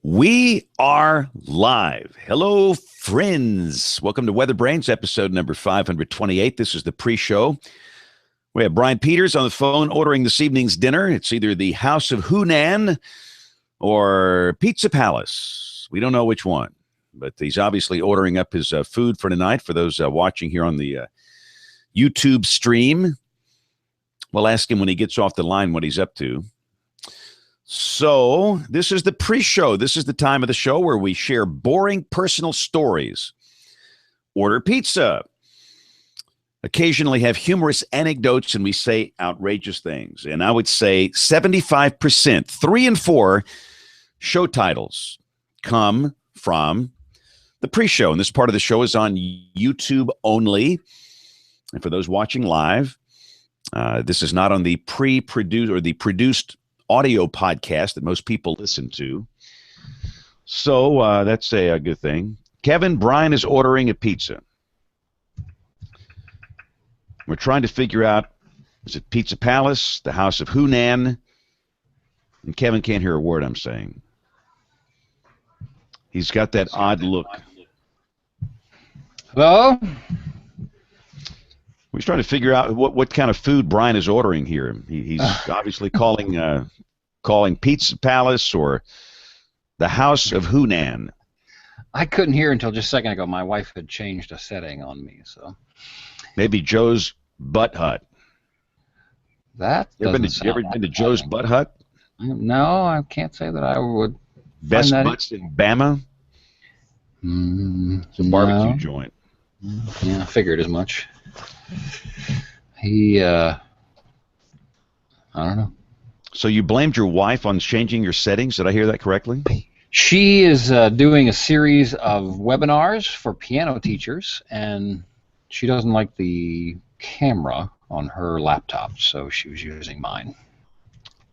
We are live. Hello, friends. Welcome to WeatherBrains, episode number 528. This is the pre-show. We have Brian Peters on the phone ordering this evening's dinner. It's either the House of Hunan or Pizza Palace. We don't know which one, but he's obviously ordering up his food for tonight. For those watching here on the YouTube stream, we'll ask him when he gets off the line what he's up to. So this is the pre-show. This is the time of the show where we share boring personal stories, order pizza, occasionally have humorous anecdotes, and we say outrageous things. And I would say 75%, 3 and 4 show titles come from the pre-show. And this part of the show is on YouTube only. And for those watching live, this is not on the pre-produced or the produced audio podcast that most people listen to. So that's a good thing. Kevin, Brian is ordering a pizza. We're trying to figure out, is it Pizza Palace, the House of Hunan? And Kevin can't hear a word I'm saying. He's got that odd look. Hello? We're trying to figure out what kind of food Brian is ordering here. He's obviously calling Pizza Palace or the House of Hunan. I couldn't hear until just a second ago. My wife had changed a setting on me, so maybe Joe's Butt Hut. That you ever been to Joe's Butt Hut? No, I can't say that I would. Best butts in Bama. It's a barbecue joint. Yeah, I figured as much. I don't know. So you blamed your wife on changing your settings? Did I hear that correctly? She is doing a series of webinars for piano teachers, and she doesn't like the camera on her laptop, so she was using mine.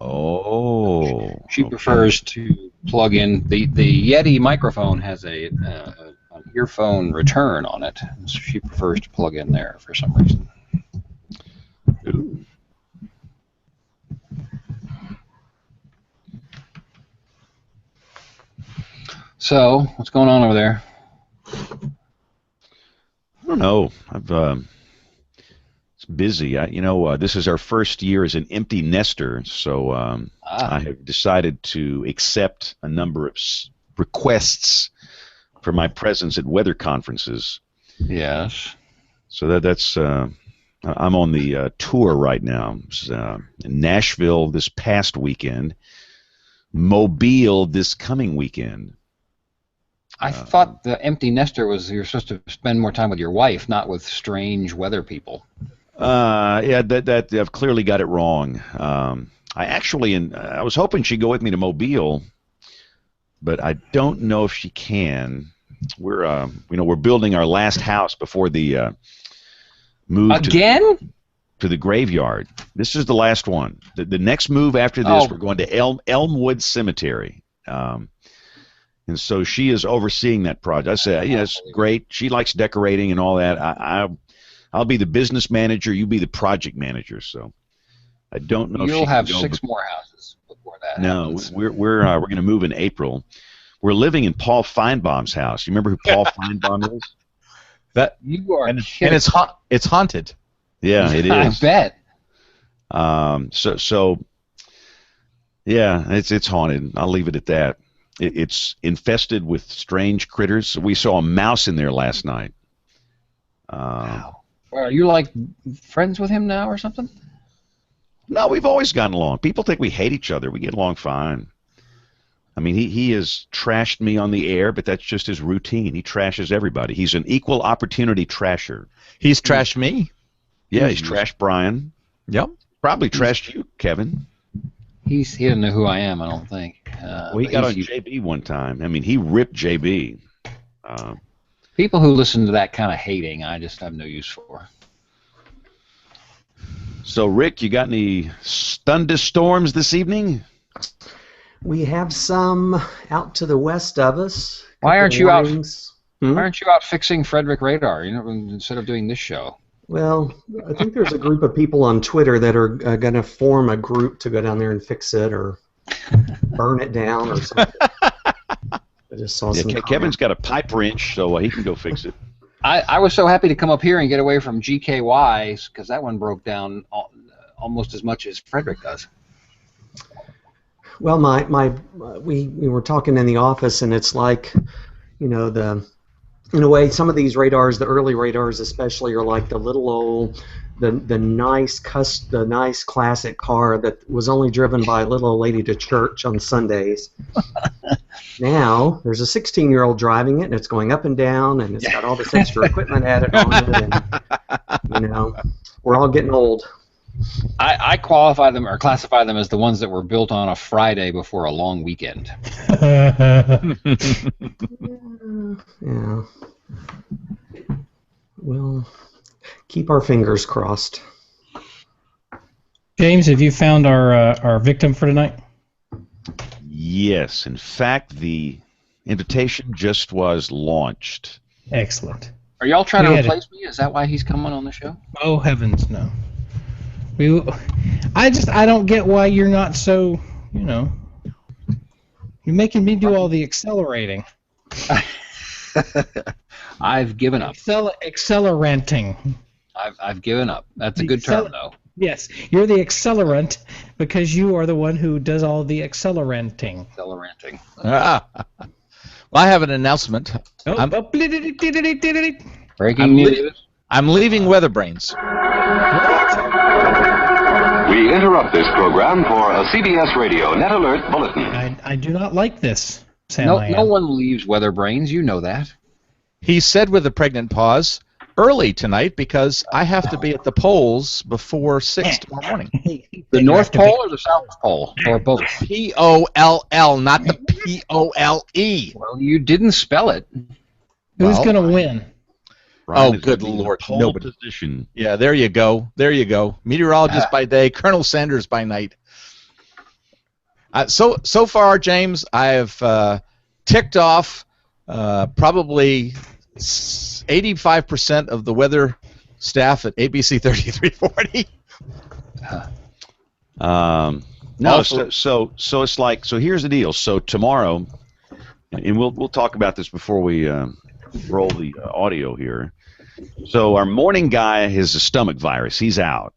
Oh. She prefers to plug in. The Yeti microphone has an earphone return on it, so she prefers to plug in there for some reason. Ooh. So, what's going on over there? I don't know. It's busy. This is our first year as an empty nester, so I have decided to accept a number of requests for my presence at weather conferences. Yes. So that's I'm on the tour right now. In Nashville this past weekend, Mobile this coming weekend. I thought the empty nester was you're supposed to spend more time with your wife, not with strange weather people. Yeah, that I've clearly got it wrong. I was hoping she'd go with me to Mobile, but I don't know if she can. We're building our last house before the move to the graveyard. This is the last one. The next move after this, we're going to Elmwood Cemetery. And so she is overseeing that project. I said, yeah, it's great. She likes decorating and all that. I'll be the business manager. You be the project manager. So I don't know. You'll have 6 more houses before that. No, happens. we're going to move in April. We're living in Paul Feinbaum's house. You remember who Paul Feinbaum is? That you are, and it's haunted. Yeah, it is. I bet. So yeah, it's haunted. I'll leave it at that. It's infested with strange critters. We saw a mouse in there last night. Wow. Are you like friends with him now or something? No, we've always gotten along. People think we hate each other. We get along fine. I mean, he has trashed me on the air, but that's just his routine. He trashes everybody. He's an equal opportunity trasher. He's trashed me. Yeah, he's trashed Brian. Yep. Probably trashed you, Kevin. He doesn't know who I am, I don't think. Well, he got on JB one time. I mean, he ripped JB. People who listen to that kind of hating, I just have no use for. So, Rick, you got any thunderstorms this evening? We have some out to the west of us. Why aren't you out? Hmm? Why aren't you out fixing Frederick radar? Instead of doing this show. Well, I think there's a group of people on Twitter that are going to form a group to go down there and fix it or burn it down or something. I just saw Yeah, some. Kevin's got a pipe wrench, so he can go fix it. I was so happy to come up here and get away from GKYs because that one broke down almost as much as Frederick does. Well, we were talking in the office, and it's like, in a way, some of these radars, the early radars especially, are like the little old, the nice classic car that was only driven by a little old lady to church on Sundays. Now there's a 16-year-old driving it, and it's going up and down, and it's got all this extra equipment added on it, and we're all getting old. I qualify them or classify them as the ones that were built on a Friday before a long weekend. Yeah. We'll keep our fingers crossed. James, have you found our victim for tonight? Yes. In fact, the invitation just was launched. Excellent. Are y'all trying to replace me? Is that why he's coming on the show? Oh heavens, no. I don't get why you're not so, you're making me do all the accelerating. I've given up. Acceleranting. I've given up. That's a good term, though. Yes, you're the accelerant because you are the one who does all the acceleranting. Acceleranting. Well, I have an announcement. Breaking news. I'm leaving WeatherBrains. We interrupt this program for a CBS Radio Net Alert Bulletin. I do not like this, Sam. No one leaves WeatherBrains. You know that. He said with a pregnant pause, early tonight because I have to be at the polls before 6 tomorrow morning. The North Pole or the South Pole? Or both? P-O-L-L, not the P-O-L-E. Well, you didn't spell it. Who's going to win? Brian Oh, good Lord. Pole Nobody. position. Yeah, there you go. There you go. Meteorologist by day, Colonel Sanders by night. So far, James, I have ticked off probably 85% of the weather staff at ABC 3340. No, so it's like, so here's the deal. So tomorrow, and we'll talk about this before we roll the audio here. So our morning guy has a stomach virus. He's out,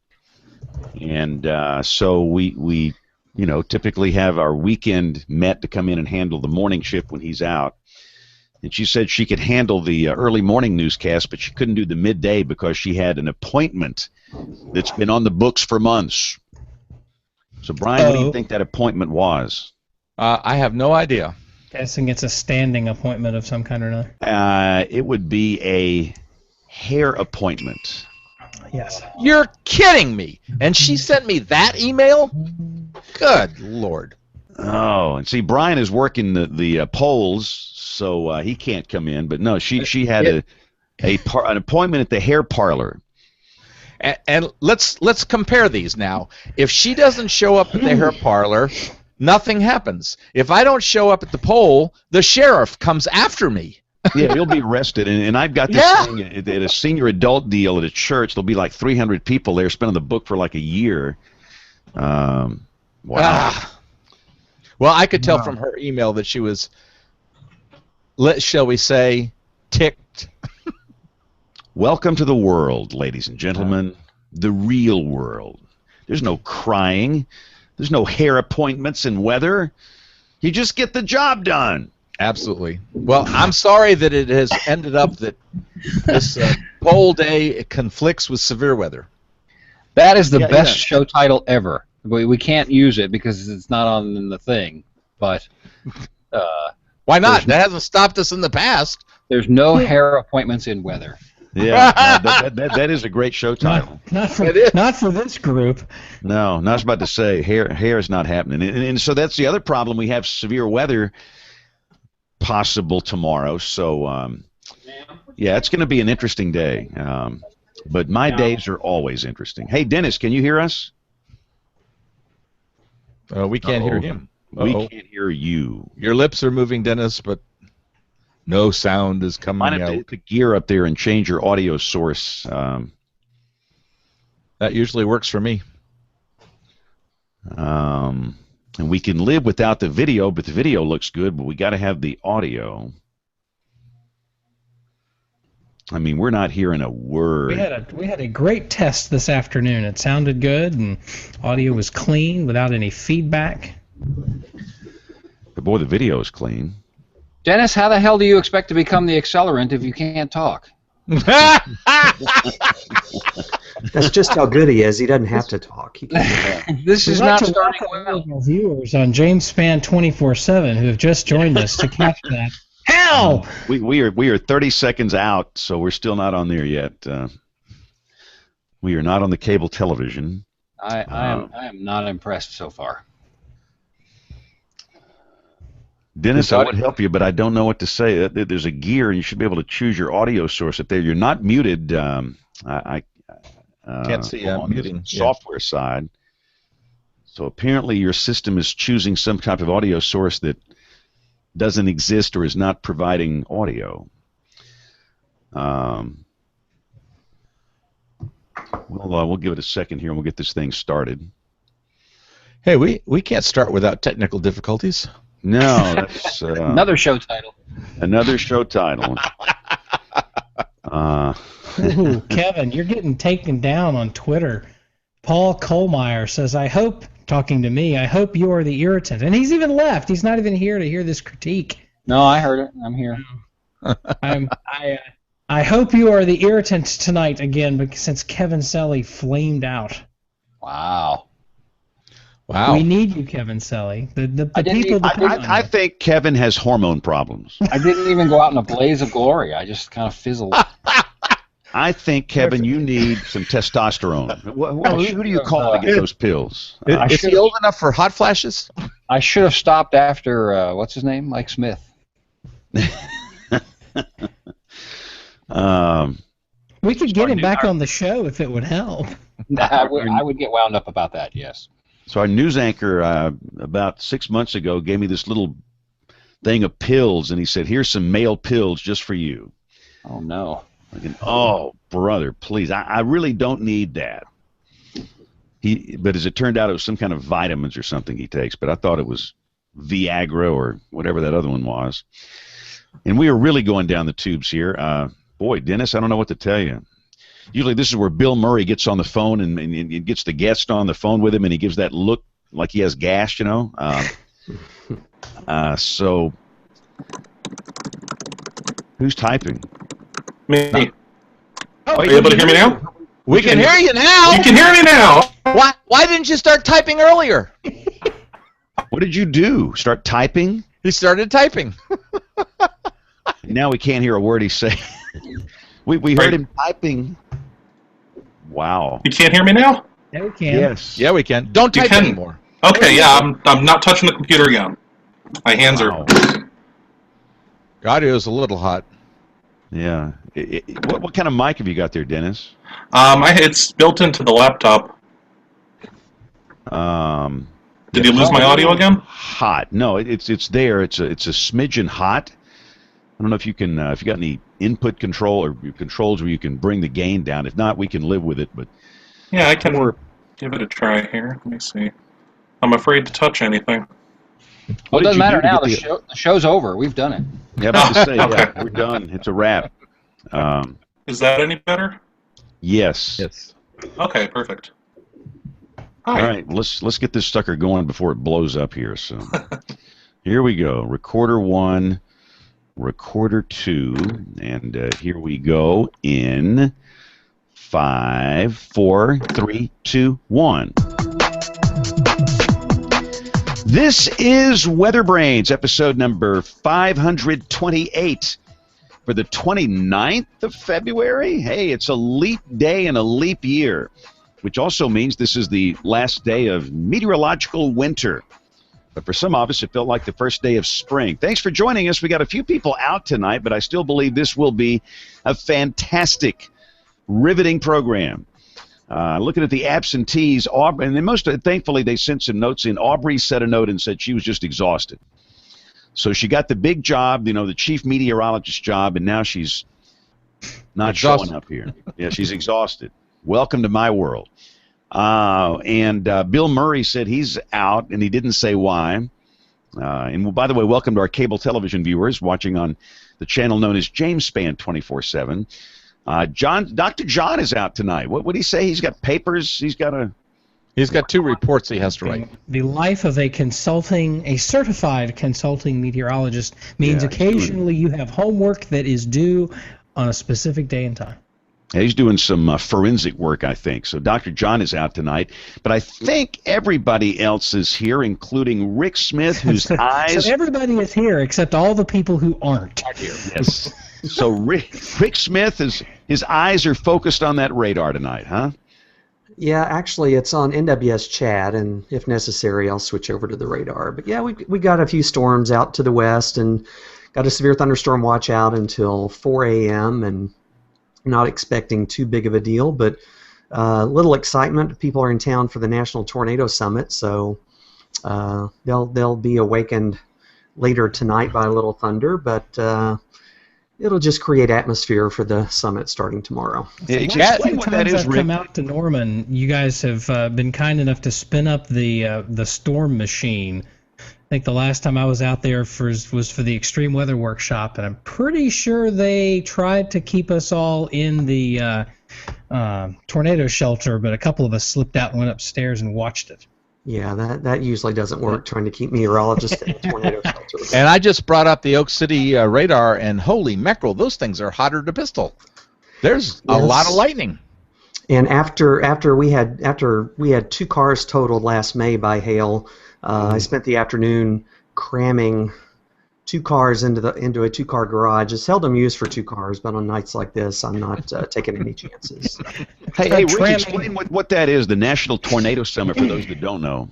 and so we typically have our weekend Met to come in and handle the morning shift when he's out. And she said she could handle the early morning newscast, but she couldn't do the midday because she had an appointment that's been on the books for months. So, Brian, what do you think that appointment was? I have no idea. Guessing it's a standing appointment of some kind or another. It would be a hair appointment. Yes. You're kidding me. And she sent me that email? Good Lord. Oh, and see, Brian is working the polls, so he can't come in. But no, she had an appointment at the hair parlor. And let's compare these now. If she doesn't show up at the hair parlor, nothing happens. If I don't show up at the poll, the sheriff comes after me. Yeah, he'll be arrested. And I've got this thing at a senior adult deal at a church. There'll be like 300 people there spending the book for like a year. Wow. Well, I could tell from her email that she was, shall we say, ticked. Welcome to the world, ladies and gentlemen, the real world. There's no crying. There's no hair appointments and weather. You just get the job done. Absolutely. Well, I'm sorry that it has ended up that this poll day conflicts with severe weather. That is the best show title ever. We can't use it because it's not on the thing, but why not? That hasn't stopped us in the past. There's no hair appointments in weather. Yeah, that is a great show title. Not for this group. No, I was about to say hair is not happening, and so that's the other problem. We have severe weather possible tomorrow, so yeah, it's going to be an interesting day. But my days are always interesting. Hey, Dennis, can you hear us? We can't hear him. We can't hear you. Your lips are moving, Dennis, but no sound is coming Might have out. to hit the gear up there and change your audio source. That usually works for me. And we can live without the video, but the video looks good, but we got to have the audio. I mean, we're not hearing a word. We had a great test this afternoon. It sounded good, and audio was clean without any feedback. But boy, the video is clean. Dennis, how the hell do you expect to become the accelerant if you can't talk? That's just how good he is. He doesn't have to talk. He can This is We'd like not to starting welcome well. all of our viewers on James Span 24/7 who have just joined us to catch that. Hell! We are 30 seconds out, so we're still not on there yet. We are not on the cable television. I am not impressed so far. Dennis, I would help you, but I don't know what to say. There's a gear, and you should be able to choose your audio source up there. You're not muted. I Can't see. I'm on the muting. software side. So apparently your system is choosing some type of audio source that doesn't exist or is not providing audio. We'll give it a second here, and we'll get this thing started. Hey, we can't start without technical difficulties. No, that's Another show title. another show title. Ooh, Kevin, you're getting taken down on Twitter. Paul Kohlmeyer says, talking to me, I hope you are the irritant. And he's even left. He's not even here to hear this critique. No, I heard it. I'm here. I hope you are the irritant tonight again, because since Kevin Selly flamed out. Wow. We need you, Kevin Selly. The people. I think Kevin has hormone problems. I didn't even go out in a blaze of glory. I just kind of fizzled. I think, Kevin, you need some testosterone. Who do you call to get those pills? Is he old enough for hot flashes? I should have stopped after, what's his name? Mike Smith. We could get him back on the show if it would help. I would get wound up about that, yes. So our news anchor about 6 months ago gave me this little thing of pills, and he said, here's some male pills just for you. Oh, no. Oh, brother, please. I really don't need that. But as it turned out, it was some kind of vitamins or something he takes, but I thought it was Viagra or whatever that other one was. And we are really going down the tubes here. Boy, Dennis, I don't know what to tell you. Usually this is where Bill Murray gets on the phone and gets the guest on the phone with him, and he gives that look like he has gas, you know. So who's typing? Me. Are you able to hear me now? We can hear you now. You can hear me now. Why didn't you start typing earlier? What did you do? Start typing? He started typing. Now we can't hear a word he's saying. We heard him typing. Wow. You can't hear me now? Yeah, we can. Yes. Yeah, we can. Don't type can. anymore. Okay, yeah, I'm not touching the computer again. My hands Wow. are... Audio's a little hot. Yeah. What kind of mic have you got there, Dennis? It's built into the laptop. Did you lose my audio again? Hot. No, it's there. It's a smidgen hot. I don't know if you can if you got any input control or controls where you can bring the gain down. If not, we can live with it. But Yeah, I can give it a try here. Let me see. I'm afraid to touch anything. Well, it did doesn't you matter do to now. get The show's over. We've done it. Yeah, about to say, Okay. yeah, we're done. It's a wrap. Is that any better? Yes. Yes. Okay, perfect. All Hi. right, let's get this sucker going before it blows up here. So here we go. Recorder 1, recorder 2, and here we go in 5, 4, 3, 2, 1. This is WeatherBrains, episode number 528 for the 29th of February. Hey, it's a leap day and a leap year, which also means this is the last day of meteorological winter. But for some of us, it felt like the first day of spring. Thanks for joining us. We got a few people out tonight, but I still believe this will be a fantastic, riveting program. Looking at the absentees, Aubrey, and thankfully they sent some notes in. Aubrey sent a note and said she was just exhausted. So she got the big job, the chief meteorologist job, and now she's not showing up here. Yeah, she's exhausted. Welcome to my world. And Bill Murray said he's out, and he didn't say why. And by the way, welcome to our cable television viewers watching on the channel known as James Span 24/7. Dr. John is out tonight. What would he say? He's got papers. He's got 2 reports he has to write. The life of a certified consulting meteorologist means occasionally you have homework that is due on a specific day and time. He's doing some forensic work, I think. So Dr. John is out tonight. But I think everybody else is here, including Rick Smith, whose eyes... So everybody is here except all the people who aren't. Yes. So Rick Smith, his eyes are focused on that radar tonight, huh? Yeah, actually, it's on NWS chat, and if necessary, I'll switch over to the radar. But yeah, we got a few storms out to the west, and got a severe thunderstorm watch out until 4 a.m., and not expecting too big of a deal, but little excitement. People are in town for the National Tornado Summit, so they'll be awakened later tonight by a little thunder, but it'll just create atmosphere for the summit starting tomorrow. Explain what that is, I've Rick. come out to Norman, you guys have been kind enough to spin up the storm machine. I think the last time I was out there was for the extreme weather workshop, and I'm pretty sure they tried to keep us all in the tornado shelter, but a couple of us slipped out and went upstairs and watched it. Yeah, that usually doesn't work, trying to keep meteorologists in a tornado shelter. And I just brought up the Oak City radar, and holy mackerel, those things are hotter than a pistol. There's a lot of lightning. And after we had 2 cars totaled last May by hail, I spent the afternoon cramming 2 cars into a 2-car garage. It's seldom used for 2 cars, but on nights like this, I'm not taking any chances. Hey, Rick, explain what that is, the National Tornado Summit, for those that don't know.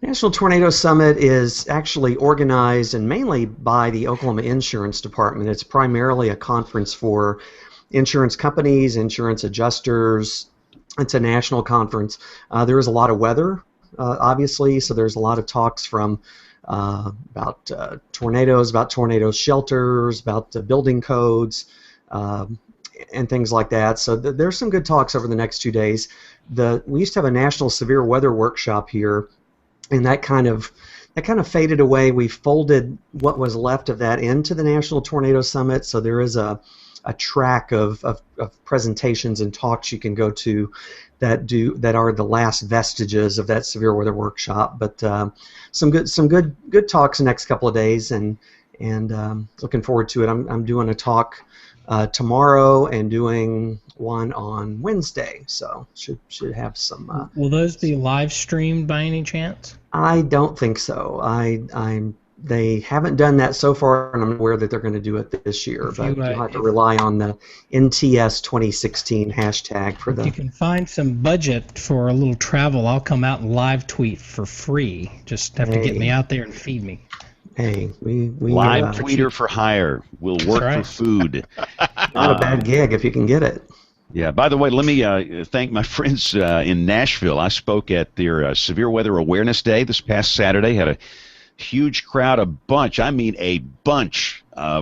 National Tornado Summit is actually organized and mainly by the Oklahoma Insurance Department. It's primarily a conference for insurance companies, insurance adjusters. It's a national conference. There is a lot of weather, obviously, so there's a lot of talks from about tornadoes, about tornado shelters, about building codes, and things like that. So there's some good talks over the next 2 days. We used to have a national severe weather workshop here, and that kind of faded away. We folded what was left of that into the National Tornado Summit. So there is a track of presentations and talks you can go to that are the last vestiges of that severe weather workshop. But some good talks the next couple of days, and looking forward to it. I'm doing a talk tomorrow and doing one on Wednesday, so should have some. Will those be live streamed by any chance? I don't think so. They haven't done that so far, and I'm aware that they're going to do it this year. But you'll have to rely on the NTS 2016 hashtag for the. If you can find some budget for a little travel, I'll come out and live tweet for free. Just have to get me out there and feed me. Hey, we live tweeter for hire. We'll work for food. Not a bad gig if you can get it. Yeah, by the way, let me thank my friends in Nashville. I spoke at their Severe Weather Awareness Day this past Saturday. Had a huge crowd, a bunch of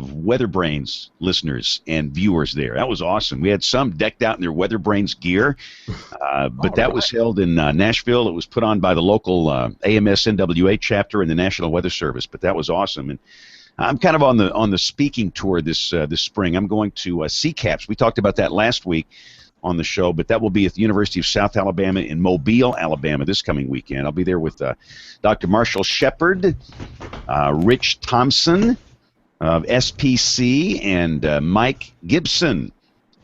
WeatherBrains listeners and viewers there. That was awesome. We had some decked out in their WeatherBrains gear, but that was held in Nashville. It was put on by the local AMS NWA chapter and the National Weather Service, but that was awesome. And I'm kind of on the speaking tour this spring. I'm going to CCAPS. We talked about that last week on the show, but that will be at the University of South Alabama in Mobile, Alabama this coming weekend. I'll be there with Dr. Marshall Shepard, Rich Thompson of SPC, and Mike Gibson.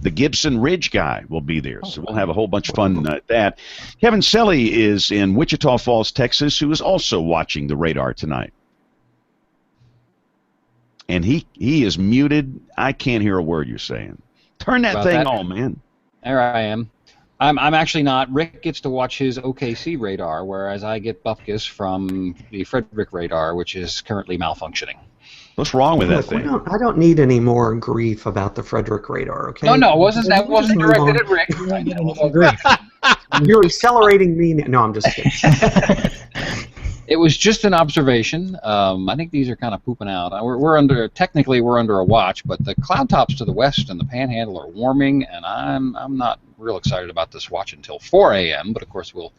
The Gibson Ridge guy will be there, so we'll have a whole bunch of fun at that. Kevin Selly is in Wichita Falls, Texas, who is also watching the radar tonight. And he is muted. I can't hear a word you're saying. Turn that thing on, man. There I am. I'm actually not. Rick gets to watch his OKC radar, whereas I get bupkis from the Frederick radar, which is currently malfunctioning. What's wrong with that thing? I don't need any more grief about the Frederick radar, okay? No, it wasn't directed at Rick. I get a little grief. You're accelerating me. No, I'm just kidding. It was just an observation. I think these are kind of pooping out. Technically we're under a watch, but the cloud tops to the west and the Panhandle are warming, and I'm not real excited about this watch until 4 a.m. But of course we'll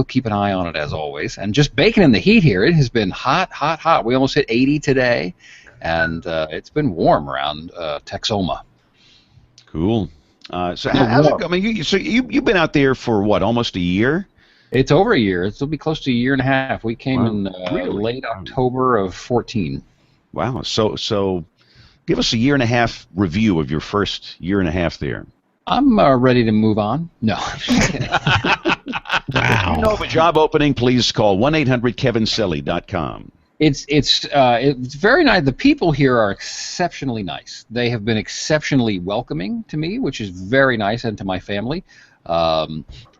keep an eye on it as always. And just baking in the heat here, it has been hot, hot, hot. We almost hit 80 today, and it's been warm around Texoma. Cool. So how's it go? I mean, you've been out there for what, almost a year? It's over a year. It'll be close to a year and a half. We came in late October of 14. Wow. So give us a year and a half review of your first year and a half there. I'm ready to move on. No. I'm just kidding. Wow. If you know of a job opening, please call 1-800-KevinSelly.com. It's very nice. The people here are exceptionally nice. They have been exceptionally welcoming to me, which is very nice, and to my family.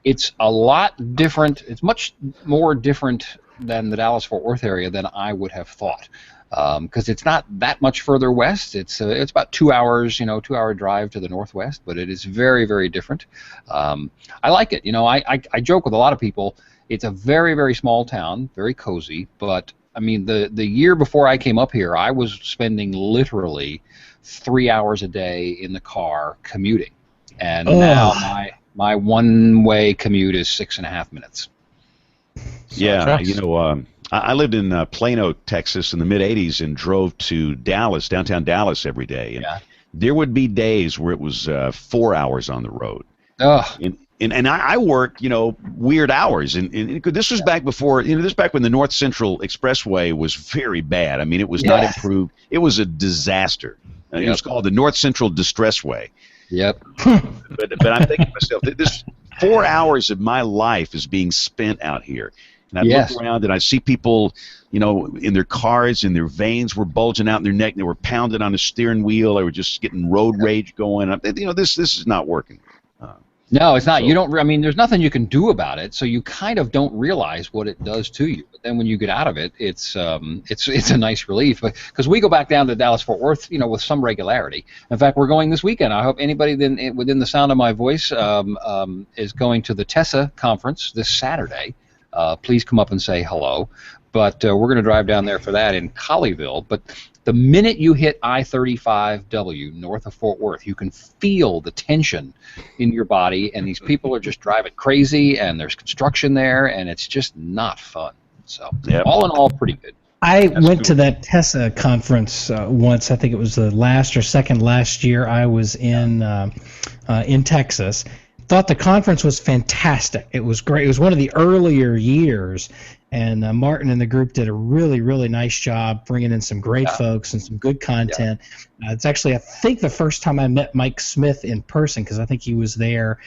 It's a lot different. It's much more different than the Dallas-Fort Worth area than I would have thought, because it's not that much further west. It's about 2 hours, 2-hour drive to the northwest, but it is very, very different. I like it. I joke with a lot of people. It's a very, very small town, very cozy, but I mean, the year before I came up here, I was spending literally 3 hours a day in the car commuting, and now my one-way commute is 6.5 minutes. So yeah, I lived in Plano, Texas, in the mid '80s, and drove to Dallas, downtown Dallas, every day. And there would be days where it was 4 hours on the road. And I work, weird hours. And this was back before, this was back when the North Central Expressway was very bad. I mean, it was not improved. It was a disaster. It was called the North Central Distressway. Yep. but I'm thinking to myself, this 4 hours of my life is being spent out here. And I look around and I see people, in their cars, and their veins were bulging out in their neck. And they were pounded on the steering wheel. They were just getting road rage going. This is not working. No, it's not. There's nothing you can do about it, so you kind of don't realize what it does to you. But then when you get out of it, it's a nice relief. Because we go back down to Dallas-Fort Worth, with some regularity. In fact, we're going this weekend. I hope anybody within the sound of my voice is going to the TESA conference this Saturday. Please come up and say hello. But we're going to drive down there for that in Colleyville. But the minute you hit I-35W north of Fort Worth, you can feel the tension in your body, and these people are just driving crazy, and there's construction there, and it's just not fun. So all in all, pretty good. I went to that TESA conference once. I think it was the last or second last year I was in Texas. Thought the conference was fantastic. It was great. It was one of the earlier years, and Martin and the group did a really, really nice job bringing in some great folks and some good content. It's actually, I think, the first time I met Mike Smith in person, because I think he was there.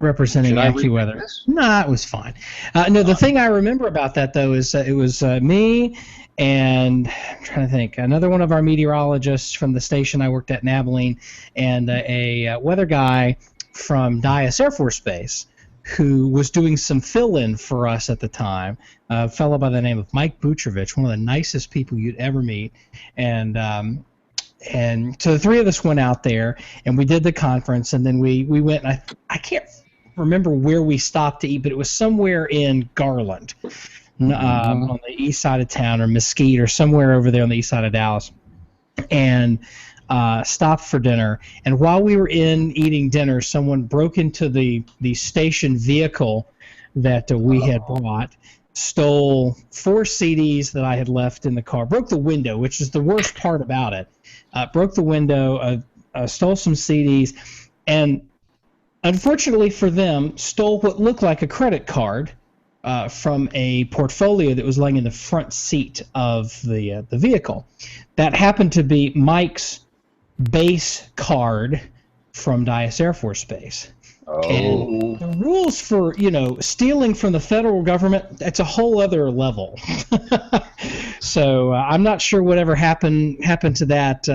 Representing AccuWeather. Nah, it was fine. The thing I remember about that, though, is it was me and I'm trying to think, another one of our meteorologists from the station I worked at in Abilene, and a weather guy from Dyess Air Force Base, who was doing some fill-in for us at the time, a fellow by the name of Mike Butrovich, one of the nicest people you'd ever meet. And so the three of us went out there, and we did the conference, and then we went, and I can't remember where we stopped to eat, but it was somewhere in Garland, on the east side of town, or Mesquite, or somewhere over there on the east side of Dallas. And stopped for dinner, and while we were eating dinner, someone broke into the station vehicle that we had brought, stole 4 CDs that I had left in the car, broke the window, which is the worst part about it. Broke the window, stole some CDs, and unfortunately for them, stole what looked like a credit card from a portfolio that was laying in the front seat of the vehicle. That happened to be Mike's base card from Dyess Air Force Base. And the rules for, stealing from the federal government, that's a whole other level. So I'm not sure whatever happened to that.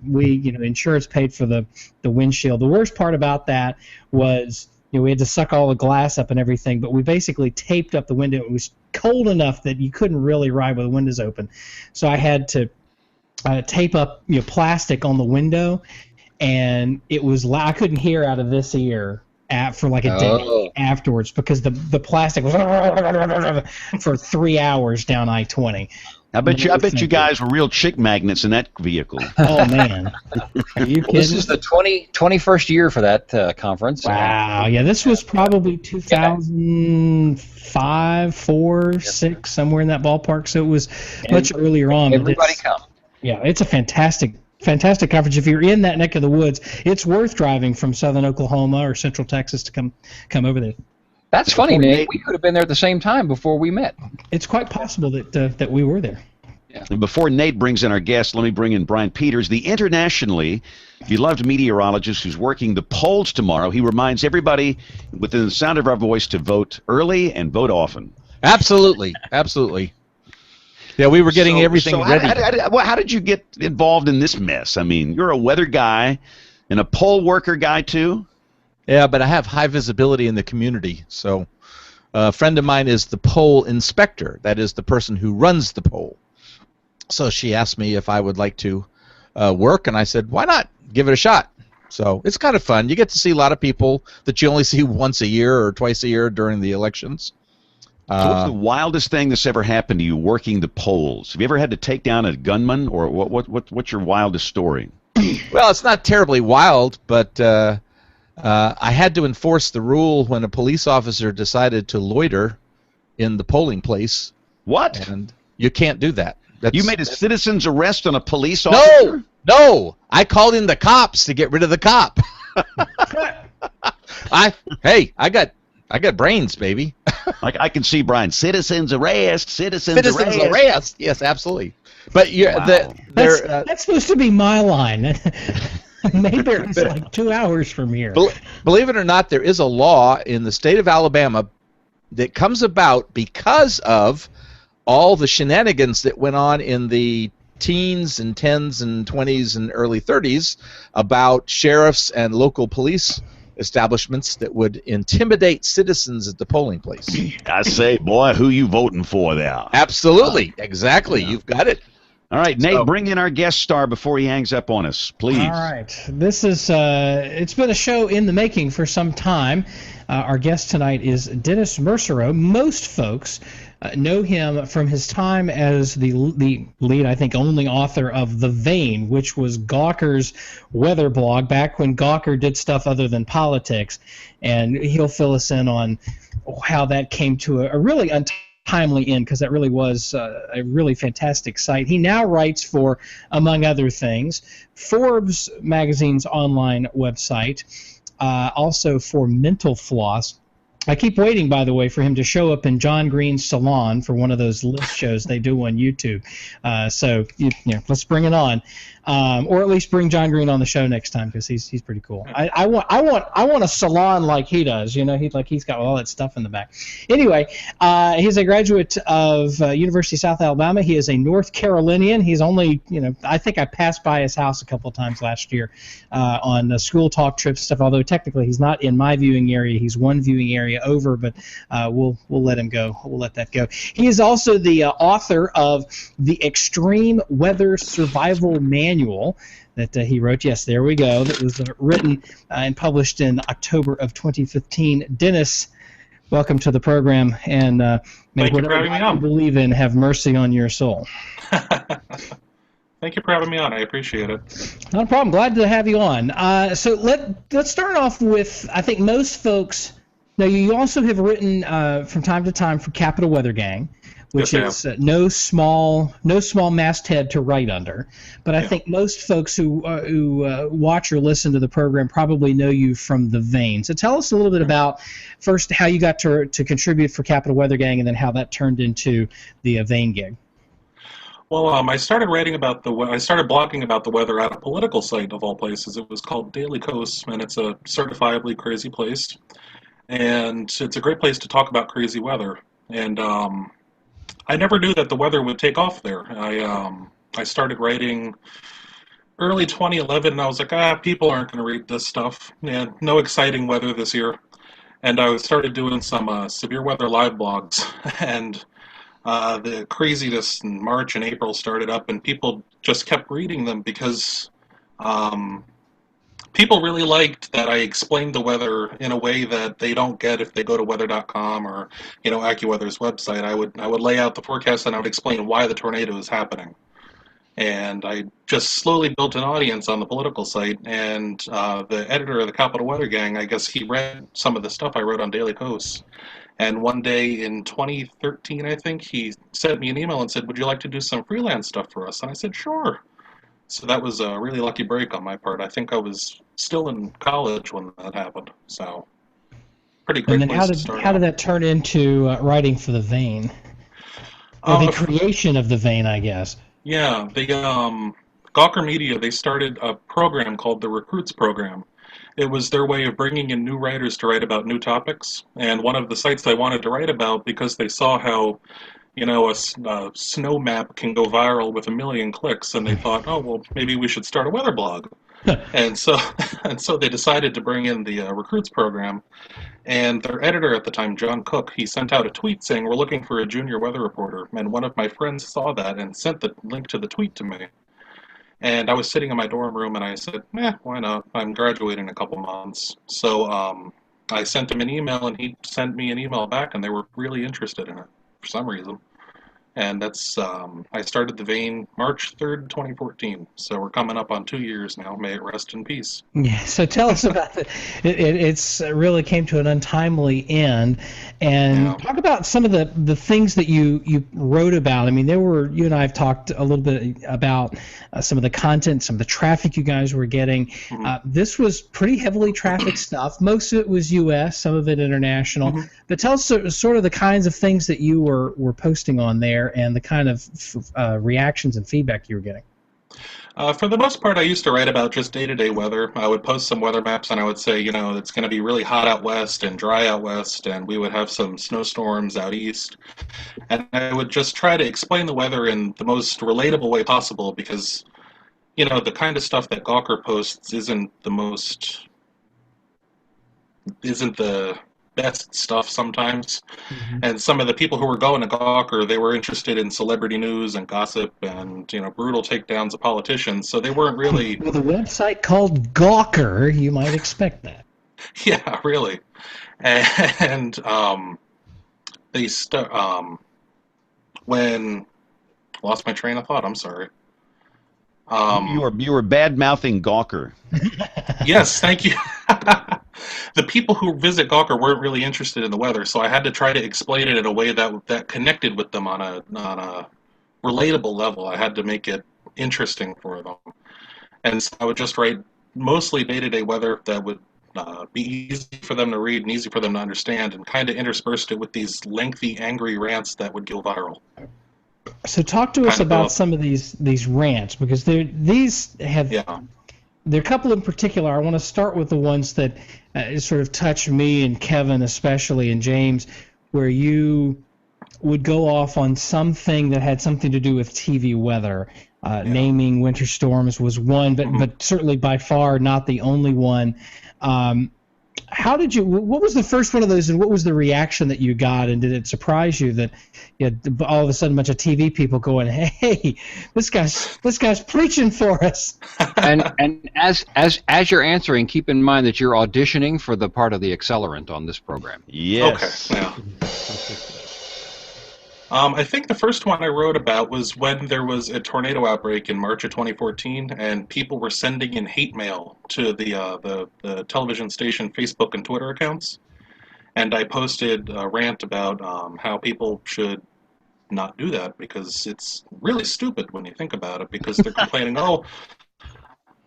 Insurance paid for the windshield. The worst part about that was, we had to suck all the glass up and everything, but we basically taped up the window. It was cold enough that you couldn't really ride with the windows open. So I had to tape up plastic on the window, and it was I couldn't hear out of this ear for like a day afterwards because the plastic was for 3 hours down I-20. I bet you guys were real chick magnets in that vehicle. Oh man, are you kidding? This is the 21st year for that conference. Wow, yeah, this was probably 2005, 4, 6, somewhere in that ballpark. So it was much earlier on. Everybody come. Yeah, it's a fantastic conference. If you're in that neck of the woods, it's worth driving from southern Oklahoma or central Texas to come over there. That's funny, Nate. We could have been there at the same time before we met. It's quite possible that we were there. Yeah. And before Nate brings in our guest, let me bring in Brian Peters, the internationally beloved meteorologist who's working the polls tomorrow. He reminds everybody within the sound of our voice to vote early and vote often. Absolutely. Yeah, we were getting everything ready. How did you get involved in this mess? I mean, you're a weather guy and a poll worker guy too. Yeah, but I have high visibility in the community. So a friend of mine is the poll inspector. That is the person who runs the poll. So she asked me if I would like to work, and I said, why not? Give it a shot. So it's kind of fun. You get to see a lot of people that you only see once a year or twice a year during the elections. So what's the wildest thing that's ever happened to you working the polls? Have you ever had to take down a gunman, or what's your wildest story? Well, it's not terribly wild, but I had to enforce the rule when a police officer decided to loiter in the polling place. What? And you can't do that. You made a citizen's arrest on a police officer? No. I called in the cops to get rid of the cop. I got brains, baby. Like I can see Brian. Citizens arrest. Citizens arrest. Yes, absolutely. But that's supposed to be my line. Maybe it's like 2 hours from here. Believe it or not, there is a law in the state of Alabama that comes about because of all the shenanigans that went on in the teens and 10s and 20s and early 30s about sheriffs and local police establishments that would intimidate citizens at the polling place. I say, boy, who you voting for there? Absolutely. Exactly. Yeah. You've got it. All right, Nate, bring in our guest star before he hangs up on us, please. All right. This is, it's been a show in the making for some time. Our guest tonight is Dennis Mercereau. Most folks know him from his time as the lead, I think, only author of The Vane, which was Gawker's weather blog back when Gawker did stuff other than politics. And he'll fill us in on how that came to a really untimely end, because that really was a really fantastic site. He now writes for, among other things, Forbes magazine's online website, also for Mental Floss. I keep waiting, by the way, for him to show up in John Green's salon for one of those list shows they do on YouTube. So let's bring it on, or at least bring John Green on the show next time, because he's pretty cool. I want a salon like he does. He's got all that stuff in the back. Anyway, he's a graduate of University of South Alabama. He is a North Carolinian. He's only I think I passed by his house a couple of times last year on school talk trips stuff. Although technically he's not in my viewing area. He's one viewing area over, but we'll let him go. We'll let that go. He is also the author of the Extreme Weather Survival Manual that he wrote. Yes, there we go. That was written and published in October of 2015. Dennis, welcome to the program, and Thank you for having me on. You believe in, have mercy on your soul. Thank you for having me on. I appreciate it. Not a problem. Glad to have you on. So let's start off with, I think most folks. Now, you also have written from time to time for Capital Weather Gang, which is no small masthead to write under. But I think most folks who watch or listen to the program probably know you from The Vane. So tell us a little bit about, first, how you got to contribute for Capital Weather Gang, and then how that turned into the Vane gig. Well, I started blogging about the weather at a political site of all places. It was called Daily Coast, and it's a certifiably crazy place. And it's a great place to talk about crazy weather. And I never knew that the weather would take off there. I started writing early 2011, and I was like, people aren't going to read this stuff. Yeah, no exciting weather this year. And I started doing some severe weather live blogs, and the craziness in March and April started up, and people just kept reading them because people really liked that I explained the weather in a way that they don't get if they go to weather.com or, AccuWeather's website. I would lay out the forecast and I would explain why the tornado is happening. And I just slowly built an audience on the political site. And the editor of the Capital Weather Gang, I guess he read some of the stuff I wrote on Daily Kos. And one day in 2013, I think, he sent me an email and said, "Would you like to do some freelance stuff for us?" And I said, "Sure." So that was a really lucky break on my part. I think I was still in college when that happened. So pretty great And then place to start how did out. that turn into writing for the Vane? Or the creation of the Vane, I guess. Yeah, the Gawker Media, they started a program called the Recruits Program. It was their way of bringing in new writers to write about new topics. And one of the sites I wanted to write about, because they saw how a snow map can go viral with 1 million clicks, and they thought, oh, well, maybe we should start a weather blog. and so they decided to bring in the Recruits Program. And their editor at the time, John Cook, he sent out a tweet saying, "We're looking for a junior weather reporter." And one of my friends saw that and sent the link to the tweet to me. And I was sitting in my dorm room, and I said, why not? I'm graduating in a couple months. So I sent him an email, and he sent me an email back, and they were really interested in it for some reason. And that's I started the Vane March 3rd, 2014. So we're coming up on 2 years now. May it rest in peace. Yeah. So tell us about it. It's really came to an untimely end, and talk about some of the things that you wrote about. I mean, you and I have talked a little bit about some of the content, some of the traffic you guys were getting. Mm-hmm. This was pretty heavily trafficked stuff. Most of it was U.S., some of it international. Mm-hmm. But tell us sort of the kinds of things that you were posting on there, and the kind of reactions and feedback you were getting. For the most part, I used to write about just day-to-day weather. I would post some weather maps, and I would say, it's going to be really hot out west and dry out west, and we would have some snowstorms out east. And I would just try to explain the weather in the most relatable way possible, because, the kind of stuff that Gawker posts isn't the best stuff sometimes. Mm-hmm. And some of the people who were going to Gawker, they were interested in celebrity news and gossip and, brutal takedowns of politicians. So they weren't really... With a website called Gawker, you might expect that. Yeah, really. And they when... Lost my train of thought, I'm sorry. You were bad-mouthing Gawker. Yes, thank you. The people who visit Gawker weren't really interested in the weather, so I had to try to explain it in a way that connected with them on a relatable level. I had to make it interesting for them. And so I would just write mostly day-to-day weather that would be easy for them to read and easy for them to understand, and kind of interspersed it with these lengthy, angry rants that would go viral. So talk to us about some of these rants, because there are a couple in particular. I want to start with the ones that sort of touched me and Kevin especially, and James, where you would go off on something that had something to do with TV weather. Naming winter storms was one, but certainly by far not the only one. What was the first one of those, and what was the reaction that you got, and did it surprise you that you had all of a sudden a bunch of TV people going, "Hey, this guy's preaching for us"? And as you're answering, keep in mind that you're auditioning for the part of the accelerant on this program. Yes. Okay. Yeah. I think the first one I wrote about was when there was a tornado outbreak in March of 2014, and people were sending in hate mail to the television station Facebook and Twitter accounts. And I posted a rant about how people should not do that, because it's really stupid when you think about it, because they're complaining, oh,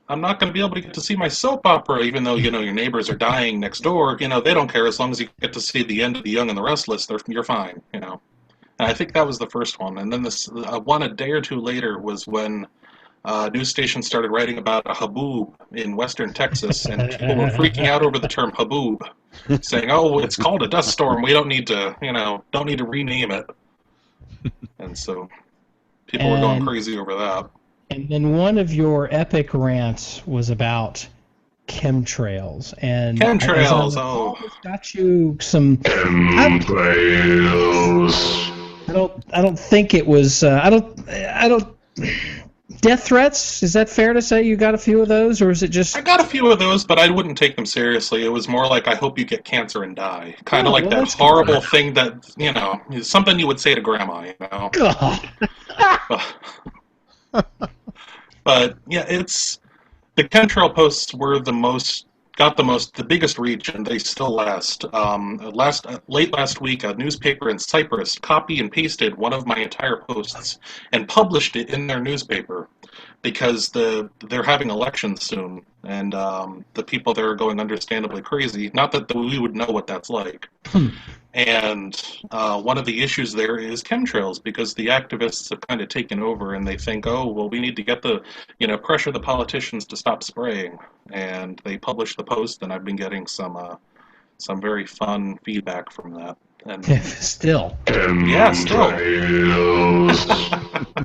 I'm not going to be able to get to see my soap opera, even though, your neighbors are dying next door. They don't care. As long as you get to see the end of The Young and the Restless, you're fine, And I think that was the first one. And then this one a day or two later was when news stations started writing about a haboob in western Texas, and people were freaking out over the term haboob, saying, "Oh, it's called a dust storm. We don't need to, rename it." And so people were going crazy over that. And then one of your epic rants was about chemtrails. And chemtrails. Got you some chemtrails. I don't think it was. I don't. Death threats? Is that fair to say you got a few of those, or is it just? I got a few of those, but I wouldn't take them seriously. It was more like, I hope you get cancer and die. Kind of like well, that that's horrible thing that, is something you would say to grandma, God. But yeah, the chemtrail posts were the biggest reach, and they still last. Late last week, a newspaper in Cyprus copy and pasted one of my entire posts and published it in their newspaper because they're having elections soon, and the people there are going understandably crazy. Not that we would know what that's like. And one of the issues there is chemtrails, because the activists have kind of taken over, and they think, oh, well, we need to get pressure the politicians to stop spraying. And they publish the post, and I've been getting some very fun feedback from that. And Still. yeah, still.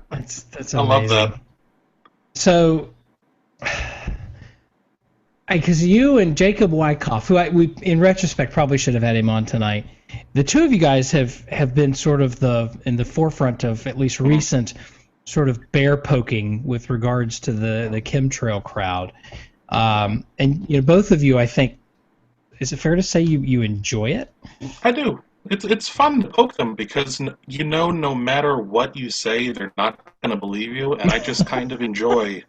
That's I amazing. love that. So, because you and Jacob Wyckoff, who we in retrospect probably should have had him on tonight, the two of you guys have been sort of in the forefront of at least recent sort of bear poking with regards to the chemtrail crowd, and both of you, I think, is it fair to say you enjoy it? I do. It's fun to poke them because no matter what you say, they're not going to believe you, and I just kind of enjoy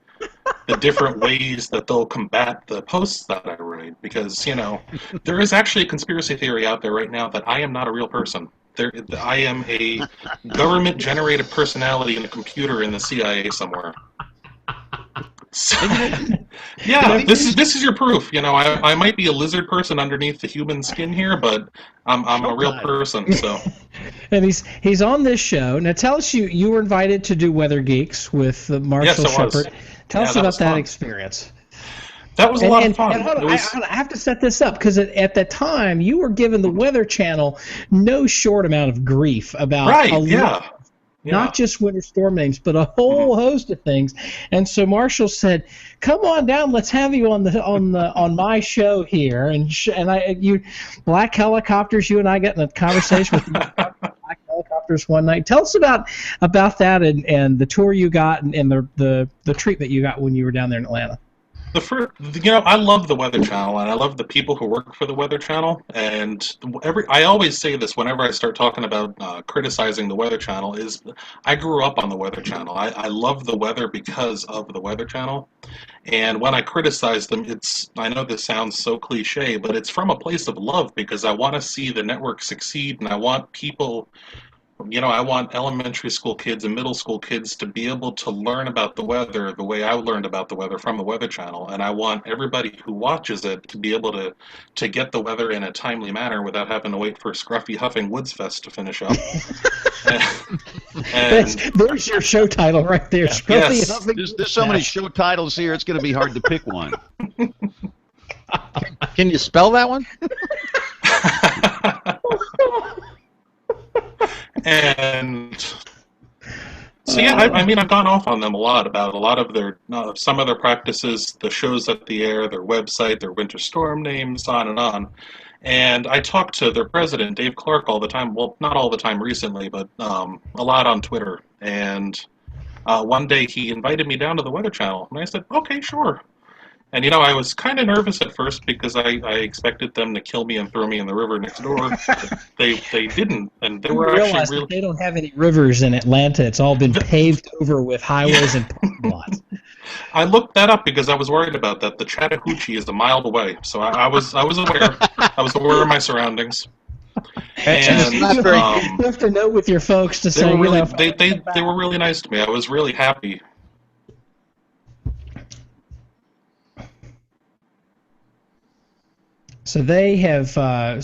the different ways that they'll combat the posts that I write, because there is actually a conspiracy theory out there right now that I am not a real person. I am a government-generated personality in a computer in the CIA somewhere. So, yeah, this is your proof. I might be a lizard person underneath the human skin here, but I'm a real person. So, and he's on this show now. Tell us, you were invited to do Weather Geeks with Marshall Shepard. Tell us about that experience. That was a lot of fun. And hold on, I have to set this up because at that time you were giving the Weather Channel no short amount of grief about not just winter storm names, but a whole host of things. And so Marshall said, "Come on down, let's have you on my show here." And you black helicopters. You and I got in a conversation with black helicopters one night. Tell us about that and the tour you got and the treatment you got when you were down there in Atlanta. I love the Weather Channel, and I love the people who work for the Weather Channel. And I always say this whenever I start talking about criticizing the Weather Channel, is I grew up on the Weather Channel. I love the weather because of the Weather Channel. And when I criticize them, I know this sounds so cliche, but it's from a place of love, because I want to see the network succeed, and I want people... I want elementary school kids and middle school kids to be able to learn about the weather the way I learned about the weather from the Weather Channel. And I want everybody who watches it to be able to get the weather in a timely manner without having to wait for Scruffy Huffing Woods Fest to finish up. There's your show title right there. Scruffy Huffing. There's so many show titles here, it's going to be hard to pick one. Can you spell that one? And so I've gone off on them a lot about a lot of their some of their practices, the shows at the air, their website, their winter storm names, on and on. And I talk to their president, Dave Clark, all the time. Well, not all the time recently, but a lot on Twitter. And one day he invited me down to the Weather Channel, and I said, okay, sure. And I was kind of nervous at first because I expected them to kill me and throw me in the river next door. They didn't, and they were actually really... They don't have any rivers in Atlanta. It's all been paved over with highways and parking lots. I looked that up because I was worried about that. The Chattahoochee is a mile away, so I was aware. I was aware of my surroundings. And you have to note with your folks to say they were really nice to me. I was really happy. So they have.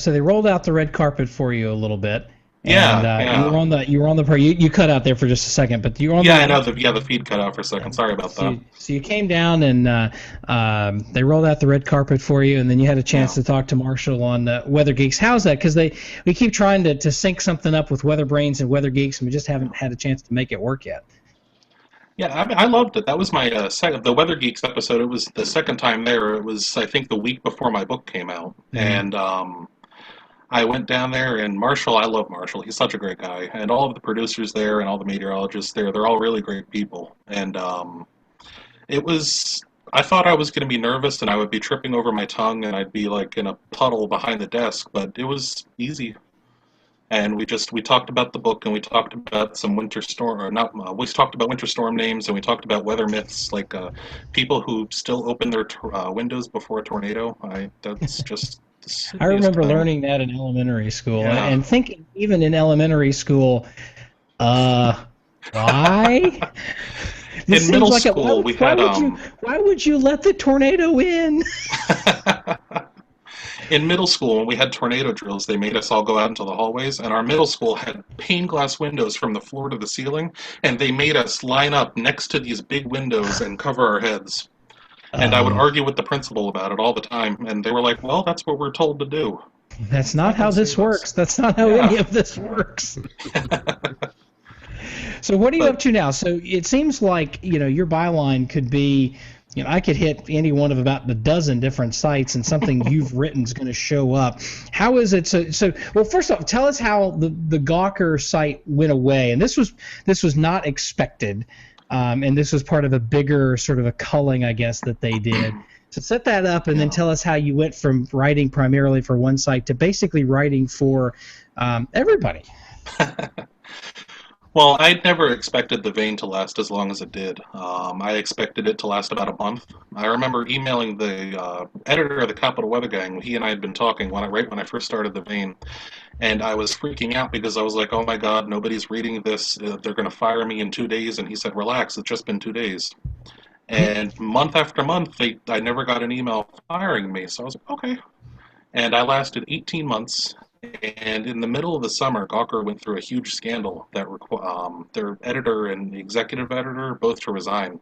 So they rolled out the red carpet for you a little bit. Yeah, You were on the. You cut out there for just a second, but you were on. Yeah, I know. The feed cut out for a second. Sorry about that. So you came down and they rolled out the red carpet for you, and then you had a chance to talk to Marshall on Weather Geeks. How's that? Because we keep trying to sync something up with WeatherBrains and Weather Geeks, and we just haven't had a chance to make it work yet. Yeah, I loved it. That was my the Weather Geeks episode. It was the second time there. It was, I think, the week before my book came out. Mm-hmm. And I went down there, and Marshall, I love Marshall. He's such a great guy. And all of the producers there and all the meteorologists there, they're all really great people. And It was. I thought I was going to be nervous and I would be tripping over my tongue and I'd be like in a puddle behind the desk, but it was easy. And we talked about the book and we talked about some winter storm or not. We talked about winter storm names and we talked about weather myths like people who still open their windows before a tornado. That's just the I silliest remember thing. learning that in elementary school, Yeah. and thinking even in elementary school, why? This In middle seems like school, we had why would you let the tornado in? in middle school, when we had tornado drills, they made us all go out into the hallways, and our middle school had pane glass windows from the floor to the ceiling, and they made us line up next to these big windows and cover our heads. And I would argue with the principal about it all the time, and they were like, well, that's what we're told to do. That's not how this works. That's not how any of this works. So what are you up to now? So it seems like, your byline could be, I could hit any one of about a dozen different sites and something you've written is going to show up. How is it? So well, first off, tell us how the Gawker site went away. And this was not expected. And this was part of a bigger sort of a culling, I guess, that they did. So set that up and then tell us how you went from writing primarily for one site to basically writing for everybody. Well, I'd never expected the vein to last as long as it did. I expected it to last about a month. I remember emailing the editor of the Capital Weather Gang. He and I had been talking right when I first started the vein, and I was freaking out because I was like, oh my God, nobody's reading this. They're going to fire me in 2 days. And he said, relax, it's just been 2 days. And month after month, I never got an email firing me. So I was like, okay. And I lasted 18 months. And in the middle of the summer, Gawker went through a huge scandal that their editor and the executive editor both to resign.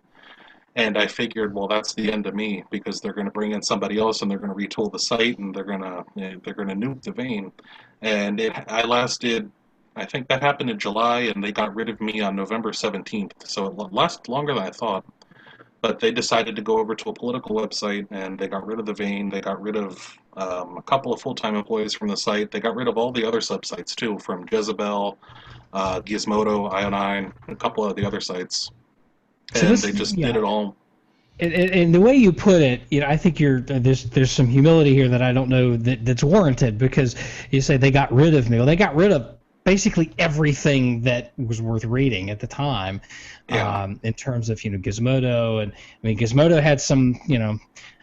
And I figured, well, that's the end of me because they're going to bring in somebody else and they're going to retool the site and they're going to nuke the vein. And I lasted. I think that happened in July, and they got rid of me on November 17th. So it lasted longer than I thought. But they decided to go over to a political website, and they got rid of the vein. They got rid of a couple of full-time employees from the site. They got rid of all the other subsites, too, from Jezebel, Gizmodo, Ionine, a couple of the other sites. And they just did it all. And the way you put it, I think there's some humility here that I don't know that's warranted, because you say they got rid of me. Well, they got rid of basically everything that was worth reading at the time, in terms of Gizmodo, and I mean Gizmodo had some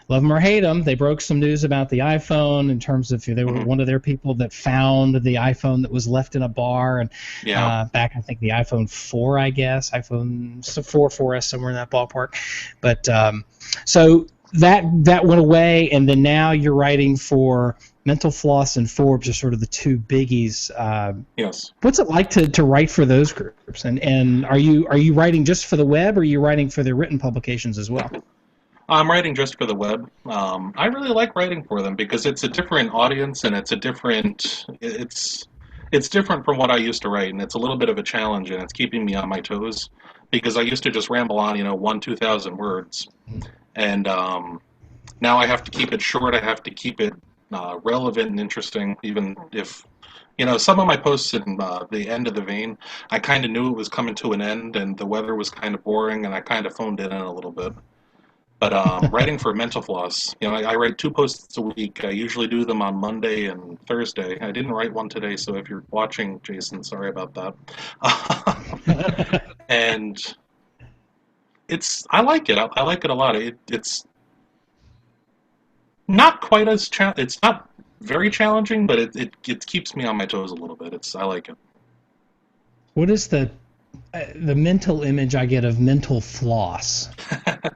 love them or hate them, they broke some news about the iPhone in terms of they were one of their people that found the iPhone that was left in a bar, and back I think the iPhone 4, I guess iPhone 4, 4S, somewhere in that ballpark, but so that went away, and then now you're writing for Mental Floss and Forbes are sort of the two biggies. Yes. What's it like to write for those groups? And are you writing just for the web, or are you writing for their written publications as well? I'm writing just for the web. I really like writing for them because it's a different audience and it's different from what I used to write, and it's a little bit of a challenge, and it's keeping me on my toes because I used to just ramble on 1,000-2,000 words, and now I have to keep it short. I have to keep it relevant and interesting, even if some of my posts in the end of the vein, I kind of knew it was coming to an end and the weather was kind of boring, and I kind of phoned it in a little bit. But writing for Mental Floss, I write 2 posts a week. I usually do them on Monday and Thursday. I didn't write one today, so if you're watching, Jason, sorry about that. And I like it. I like it a lot. It's not quite as it's not very challenging, but it keeps me on my toes a little bit. I like it. What is the mental image I get of Mental Floss?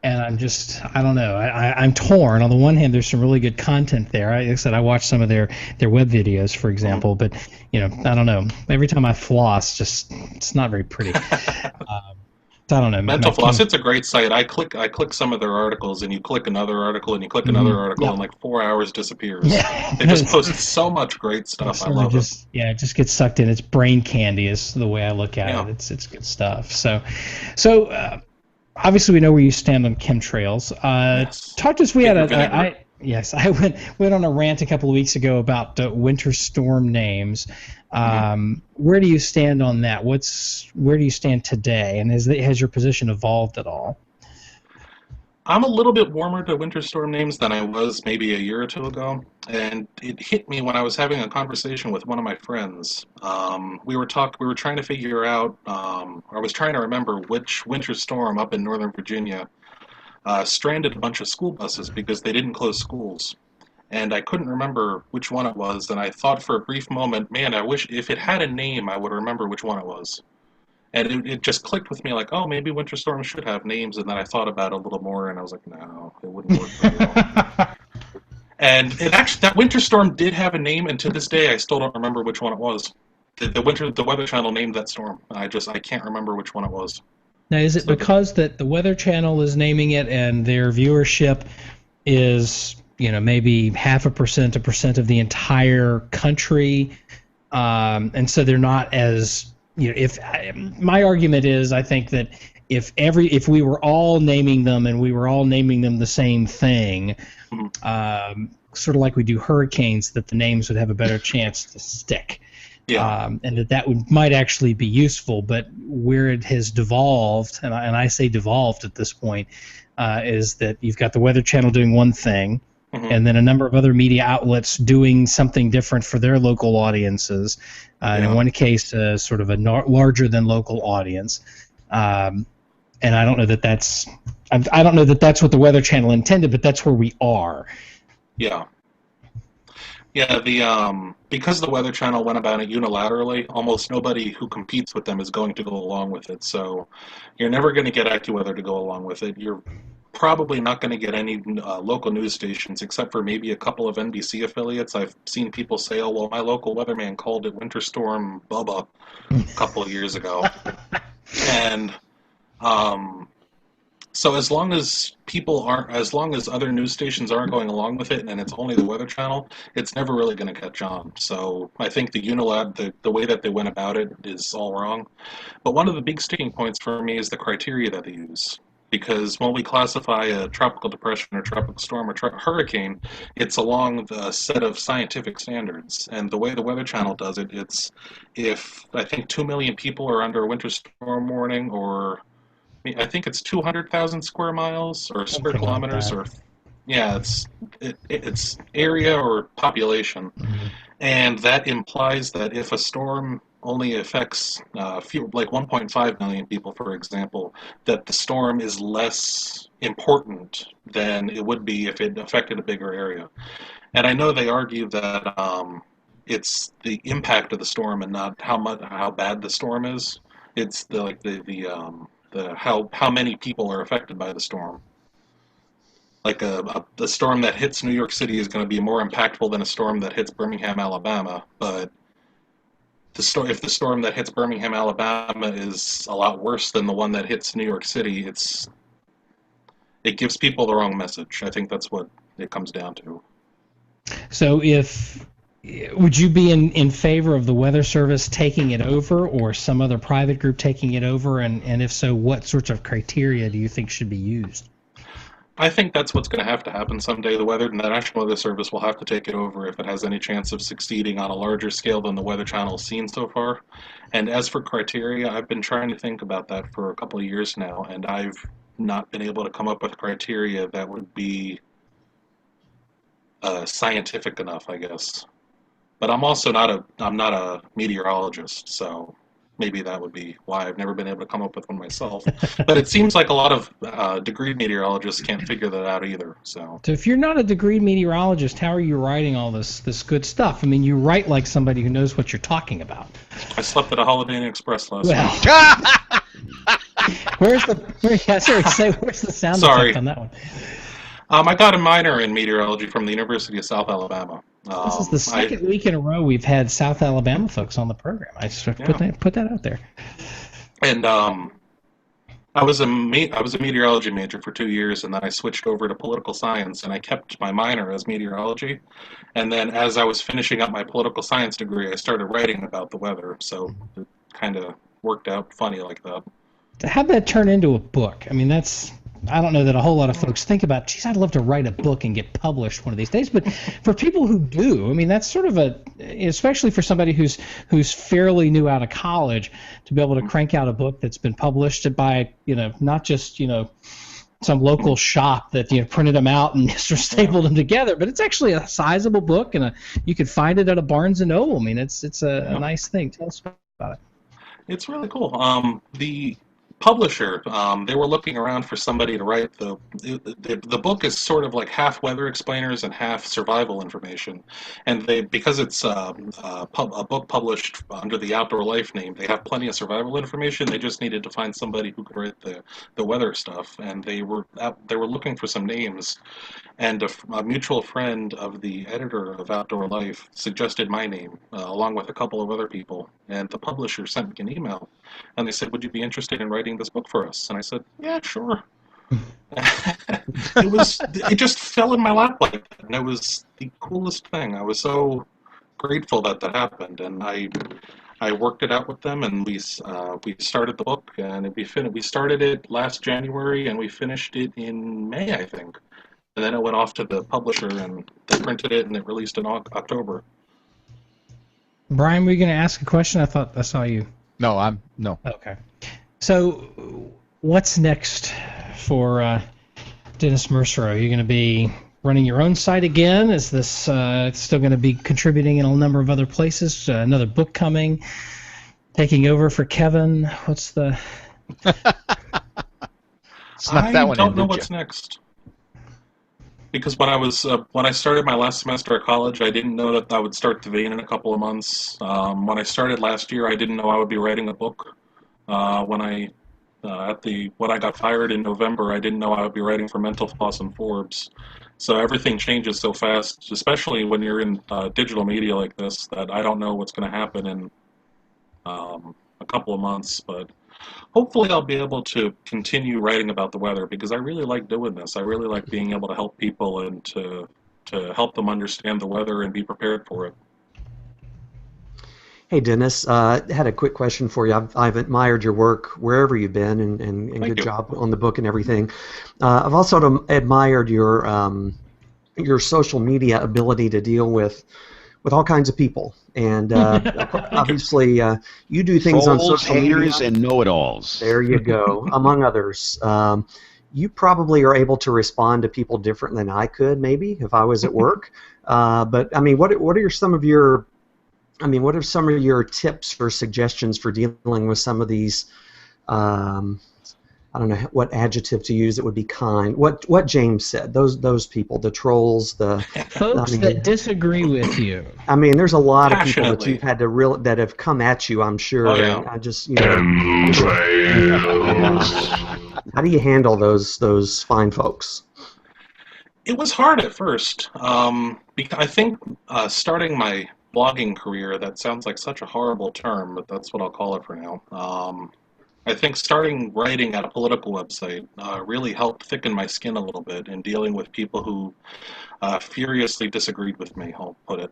And I don't know. I'm torn. On the one hand, there's some really good content there. Like I said, I watch some of their web videos, for example, but I don't know. Every time I floss, it's not very pretty. I don't know. Mental Floss, it's a great site. I click some of their articles, and you click another article, and you click another article, and like 4 hours disappears. Yeah. They just post so much great stuff. I love it. Yeah, it just gets sucked in. It's brain candy is the way I look at it. It's good stuff. So obviously we know where you stand on chemtrails. Yes. Talk to us. We had I went on a rant a couple of weeks ago about winter storm names. Where do you stand on that? Where do you stand today? And has your position evolved at all? I'm a little bit warmer to winter storm names than I was maybe a year or two ago, and it hit me when I was having a conversation with one of my friends. We were trying to figure out, I was trying to remember which winter storm up in Northern Virginia stranded a bunch of school buses because they didn't close schools. And I couldn't remember which one it was, and I thought for a brief moment, man, I wish if it had a name, I would remember which one it was. And it just clicked with me like, oh, maybe winter storms should have names. And then I thought about it a little more, and I was like, no, it wouldn't work very well. And it actually, that winter storm did have a name, and to this day, I still don't remember which one it was. The Weather Channel named that storm. I can't remember which one it was. Now, is it because that the Weather Channel is naming it and their viewership is, maybe 0.5%, 1% of the entire country, and so they're not as if my argument is, I think that if we were all naming them and we were all naming them the same thing, sort of like we do hurricanes, that the names would have a better chance to stick. Yeah. And that might actually be useful, but where it has devolved, and I say devolved at this point, is that you've got the Weather Channel doing one thing, and then a number of other media outlets doing something different for their local audiences. And in one case, sort of a larger than local audience. And I don't know that that's what the Weather Channel intended, but that's where we are. Yeah. Yeah, because the Weather Channel went about it unilaterally, almost nobody who competes with them is going to go along with it. So you're never going to get AccuWeather to go along with it. You're probably not going to get any local news stations, except for maybe a couple of NBC affiliates. I've seen people say, oh, well, my local weatherman called it Winter Storm Bubba a couple of years ago. And so as long as other news stations aren't going along with it, and it's only the Weather Channel, it's never really going to catch on. So I think the way that they went about it is all wrong. But one of the big sticking points for me is the criteria that they use. Because when we classify a tropical depression or tropical storm or hurricane, it's along the set of scientific standards. And the way the Weather Channel does it, it's if I think 2 million people are under a winter storm warning, or I think it's 200,000 square miles or square kilometers, or it's area or population, and that implies that if a storm only affects like 1.5 million people, for example, that the storm is less important than it would be if it affected a bigger area. And I know they argue that it's the impact of the storm and not how bad the storm is. It's how many people are affected by the storm. Like the storm that hits New York City is going to be more impactful than a storm that hits Birmingham, Alabama, but if the storm that hits Birmingham, Alabama is a lot worse than the one that hits New York City, it gives people the wrong message. I think that's what it comes down to. So would you be in favor of the Weather Service taking it over, or some other private group taking it over? And if so, what sorts of criteria do you think should be used? I think that's what's going to have to happen someday. The National Weather Service will have to take it over if it has any chance of succeeding on a larger scale than the Weather Channel's seen so far. And as for criteria, I've been trying to think about that for a couple of years now, and I've not been able to come up with criteria that would be scientific enough, I guess. But I'm also not a meteorologist, so maybe that would be why I've never been able to come up with one myself. But it seems like a lot of degreed meteorologists can't figure that out either. So if you're not a degreed meteorologist, how are you writing all this good stuff? I mean, you write like somebody who knows what you're talking about. I slept at a Holiday Inn Express last night. Where's the sound effect on that one? I got a minor in meteorology from the University of South Alabama. This is the second week in a row we've had South Alabama folks on the program. I just put that out there. And I was a meteorology major for 2 years, and then I switched over to political science, and I kept my minor as meteorology. And then as I was finishing up my political science degree, I started writing about the weather. So it kind of worked out funny like that. How'd that turn into a book? I mean, I don't know that a whole lot of folks think about, geez, I'd love to write a book and get published one of these days. But for people who do, I mean, that's sort of especially for somebody who's fairly new out of college, to be able to crank out a book that's been published by, not just, some local shop that printed them out and stapled them together. But it's actually a sizable book, and you could find it at a Barnes and Noble. I mean, it's a nice thing. Tell us about it. It's really cool. The publisher, they were looking around for somebody to write the book is sort of like half weather explainers and half survival information, and because it's a book published under the Outdoor Life name, they have plenty of survival information. They just needed to find somebody who could write the weather stuff, and they were looking for some names. And a mutual friend of the editor of Outdoor Life suggested my name, along with a couple of other people. And the publisher sent me an email, and they said, "Would you be interested in writing this book for us?" And I said, "Yeah, sure." It just fell in my lap like that, and it was the coolest thing. I was so grateful that happened, and I worked it out with them, and we started the book, and we started it last January, and we finished it in May, I think. And then it went off to the publisher, and they printed it, and it released in October. Brian, were you going to ask a question? I thought I saw you. No. Okay. So, what's next for Dennis Mercer? Are you going to be running your own site again? Is this still going to be contributing in a number of other places? Another book coming? Taking over for Kevin? What's the... I don't know what's next. Because when I started my last semester at college, I didn't know that I would start the vein in a couple of months. When I started last year, I didn't know I would be writing a book. When I got fired in November, I didn't know I would be writing for Mental Floss and Forbes. So everything changes so fast, especially when you're in digital media like this, that I don't know what's going to happen in a couple of months, but hopefully I'll be able to continue writing about the weather, because I really like doing this. I really like being able to help people and to help them understand the weather and be prepared for it. Hey, Dennis, had a quick question for you. I've admired your work wherever you've been, and good job on the book and everything. I've also admired your social media ability to deal with all kinds of people, and obviously you do things on social haters, media. and know-it-alls. There you go, among others. You probably are able to respond to people different than I could, maybe, if I was at work. But I mean, what are some of your tips or suggestions for dealing with some of these? I don't know what adjective to use that would be kind. What James said. Those people, the trolls, the folks that disagree with you. I mean, there's a lot of people that you've had to that have come at you, I'm sure. Oh, yeah. And I just, how do you handle those fine folks? It was hard at first, because I think starting my blogging career, that sounds like such a horrible term, but that's what I'll call it for now. I think starting writing at a political website really helped thicken my skin a little bit in dealing with people who furiously disagreed with me, I'll put it.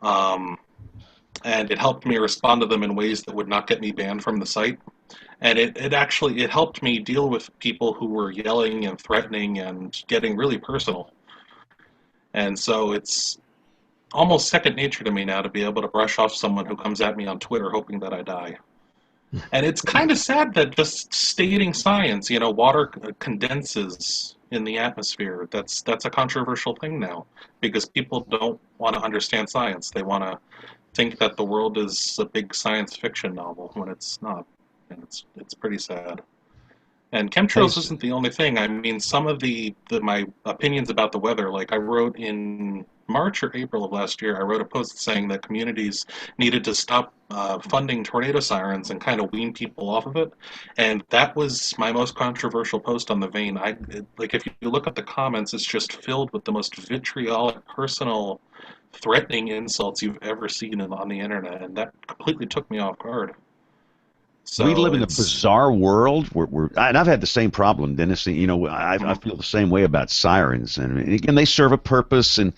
And it helped me respond to them in ways that would not get me banned from the site. And it helped me deal with people who were yelling and threatening and getting really personal. And so it's almost second nature to me now to be able to brush off someone who comes at me on Twitter hoping that I die. And it's kind of sad that just stating science, water condenses in the atmosphere. That's a controversial thing now, because people don't want to understand science. They want to think that the world is a big science fiction novel when it's not, and it's pretty sad. And chemtrails isn't the only thing. I mean, some of my opinions about the weather, like I wrote in March or April of last year, I wrote a post saying that communities needed to stop funding tornado sirens and kind of wean people off of it. And that was my most controversial post on the vein. If you look at the comments, it's just filled with the most vitriolic, personal, threatening insults you've ever seen on the internet, and that completely took me off guard. So we live in a bizarre world and I've had the same problem, Dennis. I feel the same way about sirens, and again, they serve a purpose, and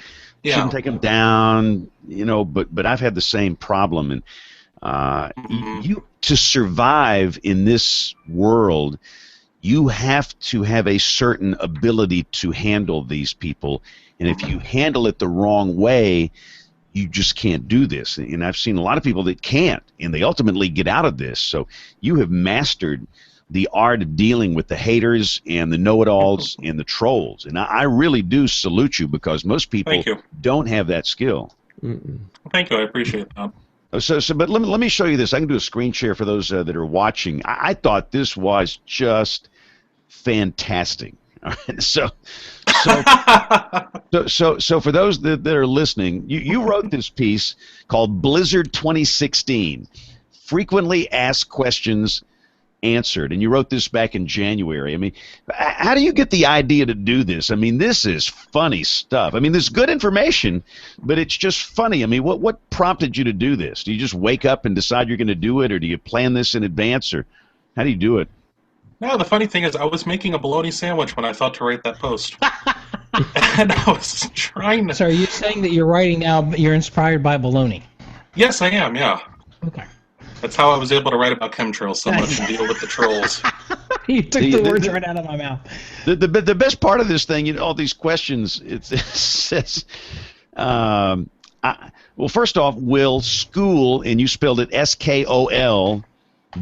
shouldn't take them down, but I've had the same problem, and you to survive in this world, you have to have a certain ability to handle these people, and if you handle it the wrong way, you just can't do this. And I've seen a lot of people that can't, and they ultimately get out of this. So you have mastered the art of dealing with the haters and the know-it-alls and the trolls. And I really do salute you, because most people Thank you. don't have that skill. Thank you. I appreciate that. But let me show you this. I can do a screen share for those that are watching. I thought this was just fantastic. All right, so for those that are listening, you wrote this piece called Blizzard 2016, Frequently Asked Questions Answered, and you wrote this back in January. I mean, how do you get the idea to do this? I mean, this is funny stuff. I mean, there's good information, but it's just funny. I mean, what prompted you to do this? Do you just wake up and decide you're going to do it, or do you plan this in advance, or how do you do it? No, the funny thing is, I was making a bologna sandwich when I thought to write that post. And I was trying to... So are you saying that you're writing now, you're inspired by bologna? Yes, I am, yeah. Okay. That's how I was able to write about chemtrails so much and deal with the trolls. You took the words right out of my mouth. The best part of this thing, all these questions, it says, well, first off, will school, and you spelled it SKOL,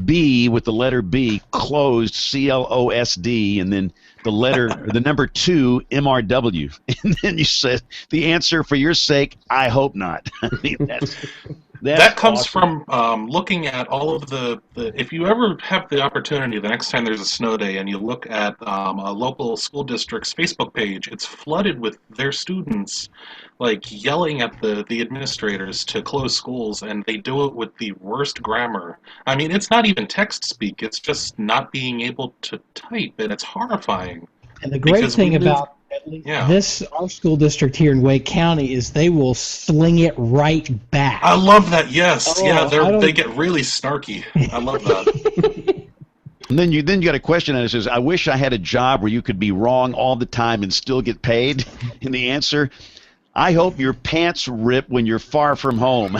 B with the letter B, closed, CLOSD, and then the number 2, MRW. And then you said, the answer, for your sake, I hope not. I mean, that comes awesome. from looking at all of the if you ever have the opportunity, the next time there's a snow day and you look at a local school district's Facebook page, it's flooded with their students like yelling at the administrators to close schools, and they do it with the worst grammar. I mean, it's not even text speak, it's just not being able to type, and it's horrifying. And the great thing about our school district here in Wake County is they will sling it right back. I love that. Yes, Oh, they get really snarky. I love that. And then you got a question that says, I wish I had a job where you could be wrong all the time and still get paid. And the answer, I hope your pants rip when you're far from home.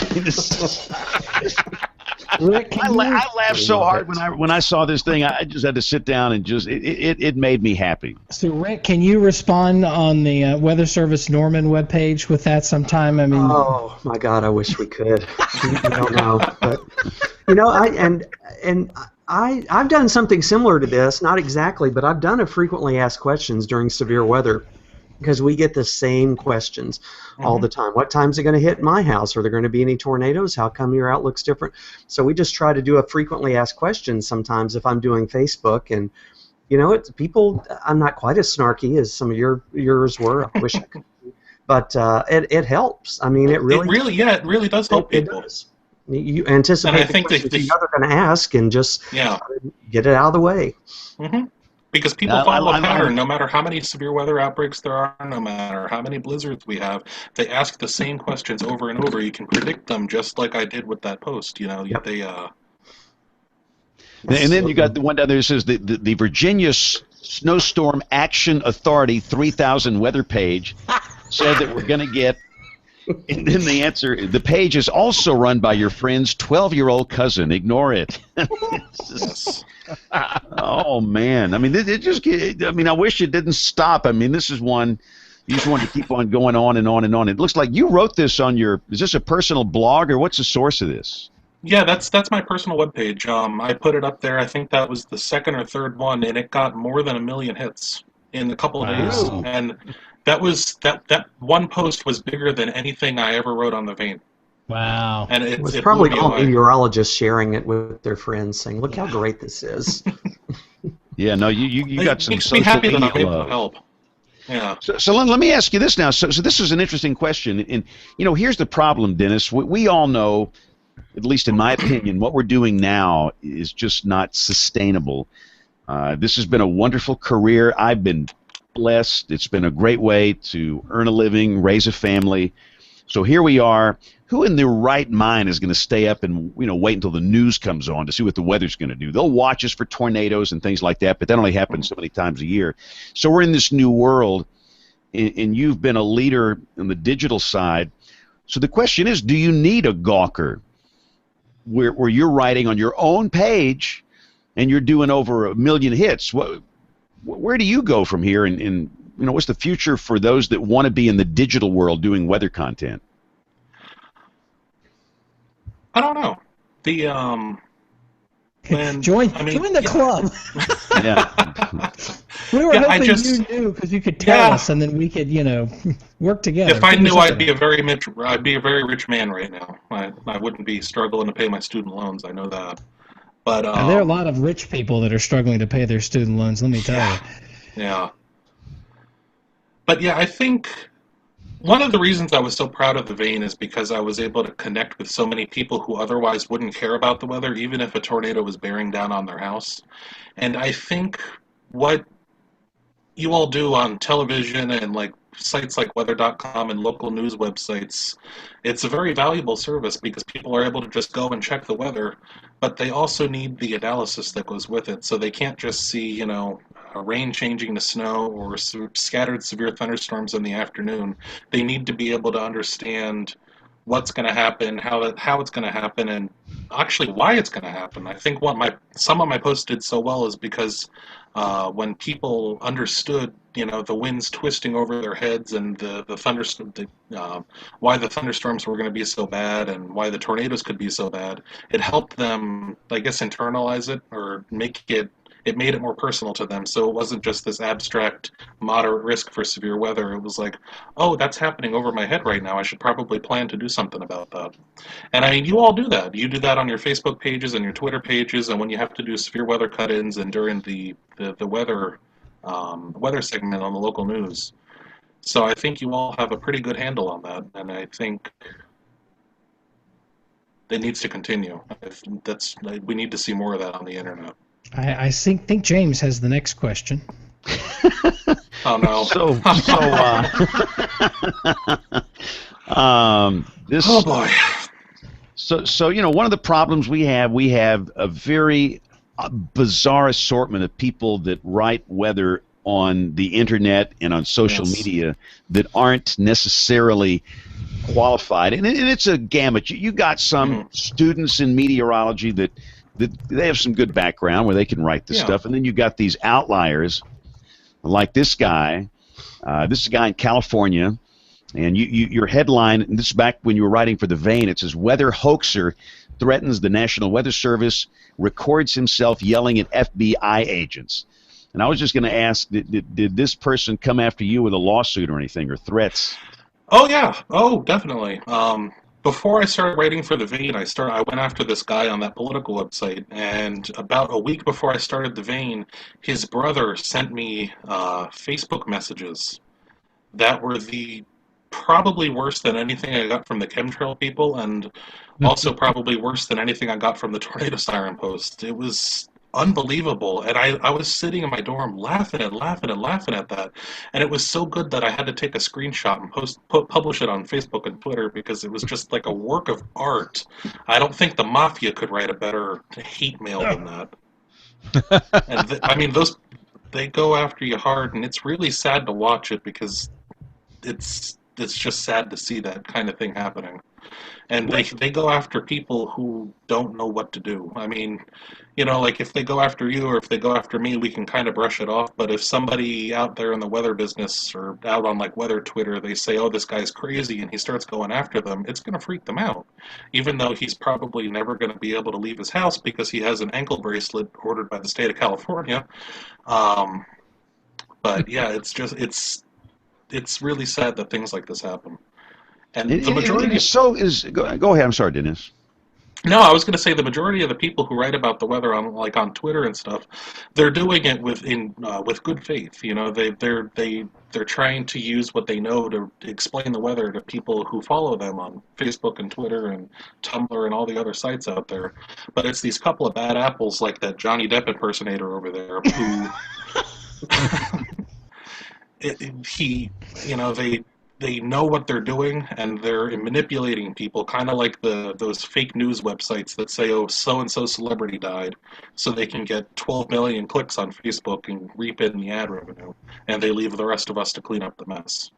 Rick, I laughed so hard when I saw this thing. I just had to sit down and just it made me happy. So Rick, can you respond on the Weather Service Norman webpage with that sometime? I mean, oh my God, I wish we could. I don't know, but I've done something similar to this, not exactly, but I've done a frequently asked questions during severe weather, because we get the same questions all the time. What time's it going to hit my house? Are there going to be any tornadoes? How come your outlook's different? So we just try to do a frequently asked questions sometimes if I'm doing Facebook. And, it's people, I'm not quite as snarky as some of yours were. I wish I could. But it helps. I mean, it really does help people. It does. You anticipate the questions you know they're going to ask and just get it out of the way. Mm-hmm. Because people follow a pattern. No matter how many severe weather outbreaks there are, no matter how many blizzards we have, they ask the same questions over and over. You can predict them, just like I did with that post. And then you got the one down there that says the Virginia Snowstorm Action Authority 3000 weather page said that we're going to get. And then the answer, the page is also run by your friend's 12-year-old cousin. Ignore it. Oh, man. I mean, I wish it didn't stop. I mean, this is one, you just want to keep on going on and on and on. It looks like you wrote this on is this a personal blog, or what's the source of this? Yeah, that's my personal webpage. I put it up there. I think that was the second or third one, and it got more than 1 million hits in a couple of days. And that one post was bigger than anything I ever wrote on the Vane. Wow. And it was probably all meteorologists sharing it with their friends, saying, "Look how great this is." Yeah, no, you got some social happy that I'm media able to help. Yeah. So let me ask you this now. So this is an interesting question, and here's the problem, Dennis. We all know, at least in my opinion, what we're doing now is just not sustainable. This has been a wonderful career. I've been blessed. It's been a great way to earn a living, raise a family. So here we are. Who in their right mind is going to stay up and wait until the news comes on to see what the weather's going to do? They'll watch us for tornadoes and things like that, but that only happens so many times a year. So we're in this new world, and you've been a leader on the digital side. So the question is, do you need a Gawker where you're writing on your own page and you're doing over 1 million hits? Where do you go from here, and what's the future for those that want to be in the digital world doing weather content? I don't know. Man, join I mean, the club. Yeah. We were Yeah, hoping you knew because you could tell us, and then we could, work together. If I Figure knew, something I'd be out. I'd be a very rich man right now. I wouldn't be struggling to pay my student loans. I know that. But Now, there are a lot of rich people that are struggling to pay their student loans. Let me tell you. yeah. But yeah, I think one of the reasons I was so proud of the Vane is because I was able to connect with so many people who otherwise wouldn't care about the weather, even if a tornado was bearing down on their house. And I think what you all do on television and like sites like weather.com and local news websites, it's a very valuable service because people are able to just go and check the weather, but they also need the analysis that goes with it. So they can't just see, rain changing to snow or scattered severe thunderstorms in the afternoon. They need to be able to understand what's going to happen, how it's going to happen, and actually why it's going to happen. I think some of my posts did so well is because when people understood, the winds twisting over their heads and the thunderstorm, why the thunderstorms were going to be so bad and why the tornadoes could be so bad, it helped them, I guess, internalize it or it made it more personal to them. So it wasn't just this abstract, moderate risk for severe weather. It was like, oh, that's happening over my head right now. I should probably plan to do something about that. And I mean, you all do that. You do that on your Facebook pages and your Twitter pages, and when you have to do severe weather cut-ins and during the weather segment on the local news. So I think you all have a pretty good handle on that, and I think it needs to continue. We need to see more of that on the internet. I think James has the next question. Oh no! This. Oh boy! So one of the problems we have a very bizarre assortment of people that write weather on the internet and on social media that aren't necessarily qualified, and it's a gamut. You got some students in meteorology that they have some good background where they can write this stuff, and then you got these outliers like this guy. This is a guy in California, and your headline, and this is back when you were writing for the Vane, it says, "Weather hoaxer threatens the National Weather Service, records himself yelling at FBI agents." And I was just going to ask, did this person come after you with a lawsuit or anything, or threats? Oh yeah, oh definitely. Before I started writing for the Vane, I went after this guy on that political website, and about a week before I started the Vane, his brother sent me Facebook messages that were probably worse than anything I got from the chemtrail people, and also probably worse than anything I got from the tornado siren post. It was unbelievable, and I was sitting in my dorm laughing at that, and it was so good that I had to take a screenshot and publish it on Facebook and Twitter because it was just like a work of art. I don't think the mafia could write a better hate mail than that. And I mean, they go after you hard, and it's really sad to watch it because it's just sad to see that kind of thing happening. And they go after people who don't know what to do. I mean, like if they go after you or if they go after me, we can kind of brush it off. But if somebody out there in the weather business or out on like weather Twitter, they say, oh, this guy's crazy, and he starts going after them, it's going to freak them out. Even though he's probably never going to be able to leave his house because he has an ankle bracelet ordered by the state of California. But yeah, it's really sad that things like this happen. And the majority go ahead. I'm sorry, Dennis. No, I was going to say the majority of the people who write about the weather on Twitter and stuff, they're doing it with good faith. They're trying to use what they know to explain the weather to people who follow them on Facebook and Twitter and Tumblr and all the other sites out there. But it's these couple of bad apples like that Johnny Depp impersonator over there who they know what they're doing, and they're manipulating people, kind of like those fake news websites that say, oh, so-and-so celebrity died, so they can get 12 million clicks on Facebook and reap in the ad revenue, and they leave the rest of us to clean up the mess.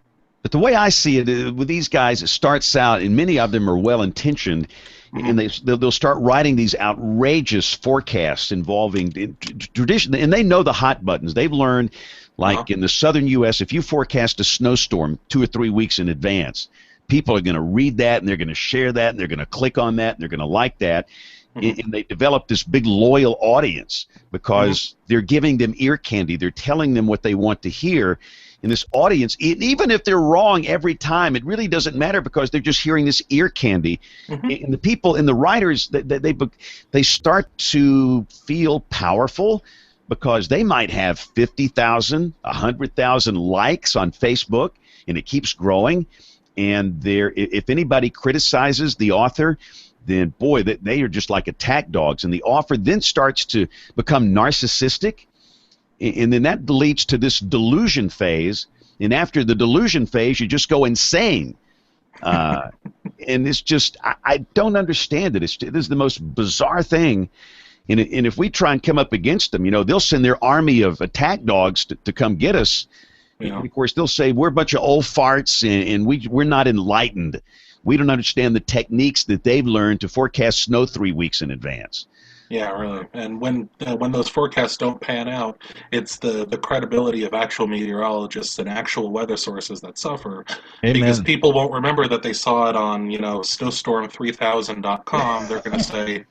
But the way I see it, with these guys, it starts out, and many of them are well-intentioned, and they'll start writing these outrageous forecasts involving tradition, and they know the hot buttons. They've learned, like in the southern U.S., if you forecast a snowstorm 2 or 3 weeks in advance, people are going to read that, and they're going to share that, and they're going to click on that, and they're going to like that. And they develop this big loyal audience because they're giving them ear candy. They're telling them what they want to hear. And this audience, even if they're wrong every time, it really doesn't matter because they're just hearing this ear candy. And the people and the writers, they start to feel powerful because they might have 50,000, 100,000 likes on Facebook, and it keeps growing. And if anybody criticizes the author, then boy, they are just like attack dogs. And the author then starts to become narcissistic, and then that leads to this delusion phase. And after the delusion phase, you just go insane. And it's just, I don't understand it. This is the most bizarre thing. And if we try and come up against them, they'll send their army of attack dogs to come get us. Yeah. And of course, they'll say we're a bunch of old farts and we're not enlightened. We don't understand the techniques that they've learned to forecast snow 3 weeks in advance. Yeah, really. And when those forecasts don't pan out, it's the credibility of actual meteorologists and actual weather sources that suffer. Amen. Because people won't remember that they saw it on, snowstorm3000.com. They're going to say,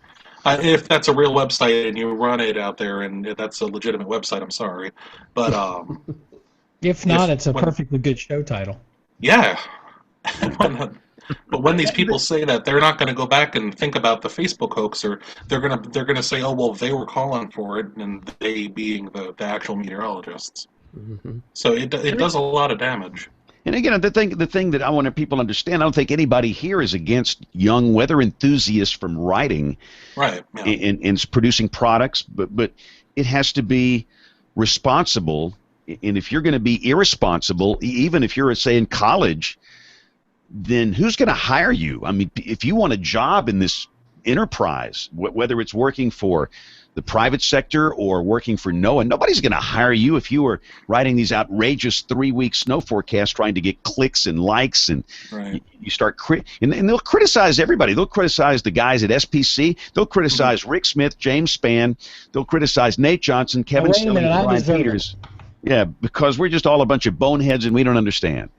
if that's a real website and you run it out there and that's a legitimate website, I'm sorry. But if not, it's a perfectly good show title. Yeah. But when these people say that, they're not going to go back and think about the Facebook hoax, or they're going to say, oh, well, they were calling for it, and they being the actual meteorologists. So it does a lot of damage. And again, the thing that I want people to understand, I don't think anybody here is against young weather enthusiasts from writing, right? Yeah. And producing products, but it has to be responsible. And if you're going to be irresponsible, even if you're, say, in college, then who's going to hire you? I mean, if you want a job in this enterprise, whether it's working for the private sector or working for NOAA, nobody's going to hire you if you are writing these outrageous 3-week snow forecasts trying to get clicks and likes, and right. you start and they'll criticize everybody. They'll criticize the guys at SPC. They'll criticize Rick Smith, James Spann. They'll criticize Nate Johnson, Kevin Stillman, and Brian Peters. Yeah, because we're just all a bunch of boneheads and we don't understand.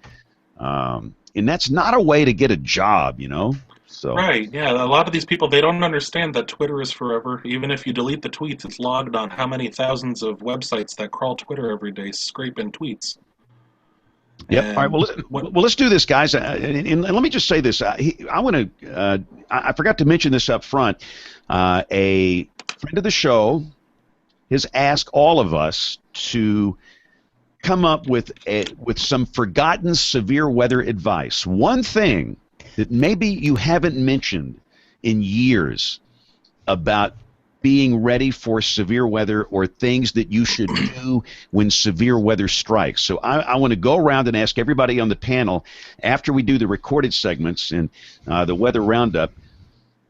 And that's not a way to get a job, So. Right, yeah. A lot of these people, they don't understand that Twitter is forever. Even if you delete the tweets, it's logged on how many thousands of websites that crawl Twitter every day, scraping tweets. Yep. All right. Well, let's do this, guys. And let me just say this. I want to. I forgot to mention this up front. A friend of the show has asked all of us to come up with some forgotten severe weather advice. One thing that maybe you haven't mentioned in years about being ready for severe weather, or things that you should do when severe weather strikes. So I want to go around and ask everybody on the panel, after we do the recorded segments and the weather roundup,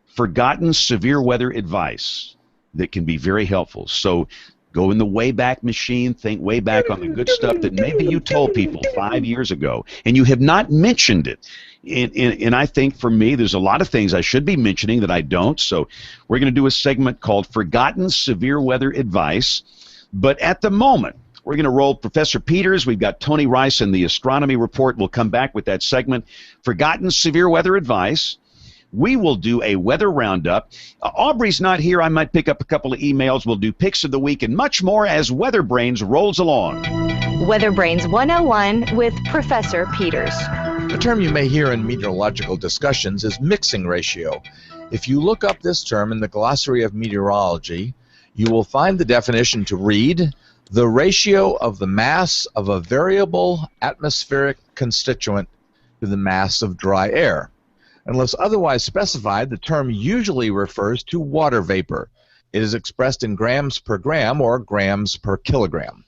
forgotten severe weather advice that can be very helpful. So go in the Wayback Machine, think way back on the good stuff that maybe you told people 5 years ago, and you have not mentioned it. And I think for me, there's a lot of things I should be mentioning that I don't. So we're going to do a segment called Forgotten Severe Weather Advice. But at the moment, we're going to roll Professor Peters. We've got Tony Rice in the Astronomy Report. We'll come back with that segment, Forgotten Severe Weather Advice. We will do a weather roundup. Aubrey's not here. I might pick up a couple of emails. We'll do picks of the week and much more as WeatherBrains rolls along. WeatherBrains 101 with Professor Peters. A term you may hear in meteorological discussions is mixing ratio. If you look up this term in the Glossary of Meteorology, you will find the definition to read, the ratio of the mass of a variable atmospheric constituent to the mass of dry air. Unless otherwise specified, the term usually refers to water vapor. It is expressed in grams per gram or grams per kilogram.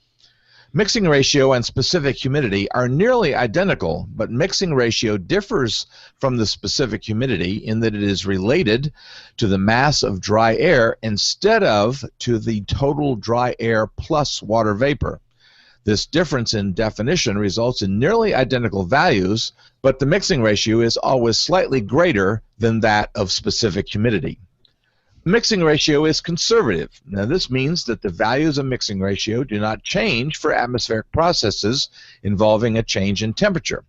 Mixing ratio and specific humidity are nearly identical, but mixing ratio differs from the specific humidity in that it is related to the mass of dry air instead of to the total dry air plus water vapor. This difference in definition results in nearly identical values, but the mixing ratio is always slightly greater than that of specific humidity. Mixing ratio is conservative. Now, this means that the values of mixing ratio do not change for atmospheric processes involving a change in temperature.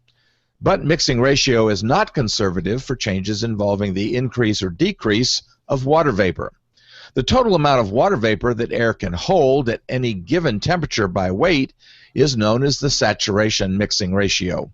But mixing ratio is not conservative for changes involving the increase or decrease of water vapor. The total amount of water vapor that air can hold at any given temperature by weight is known as the saturation mixing ratio.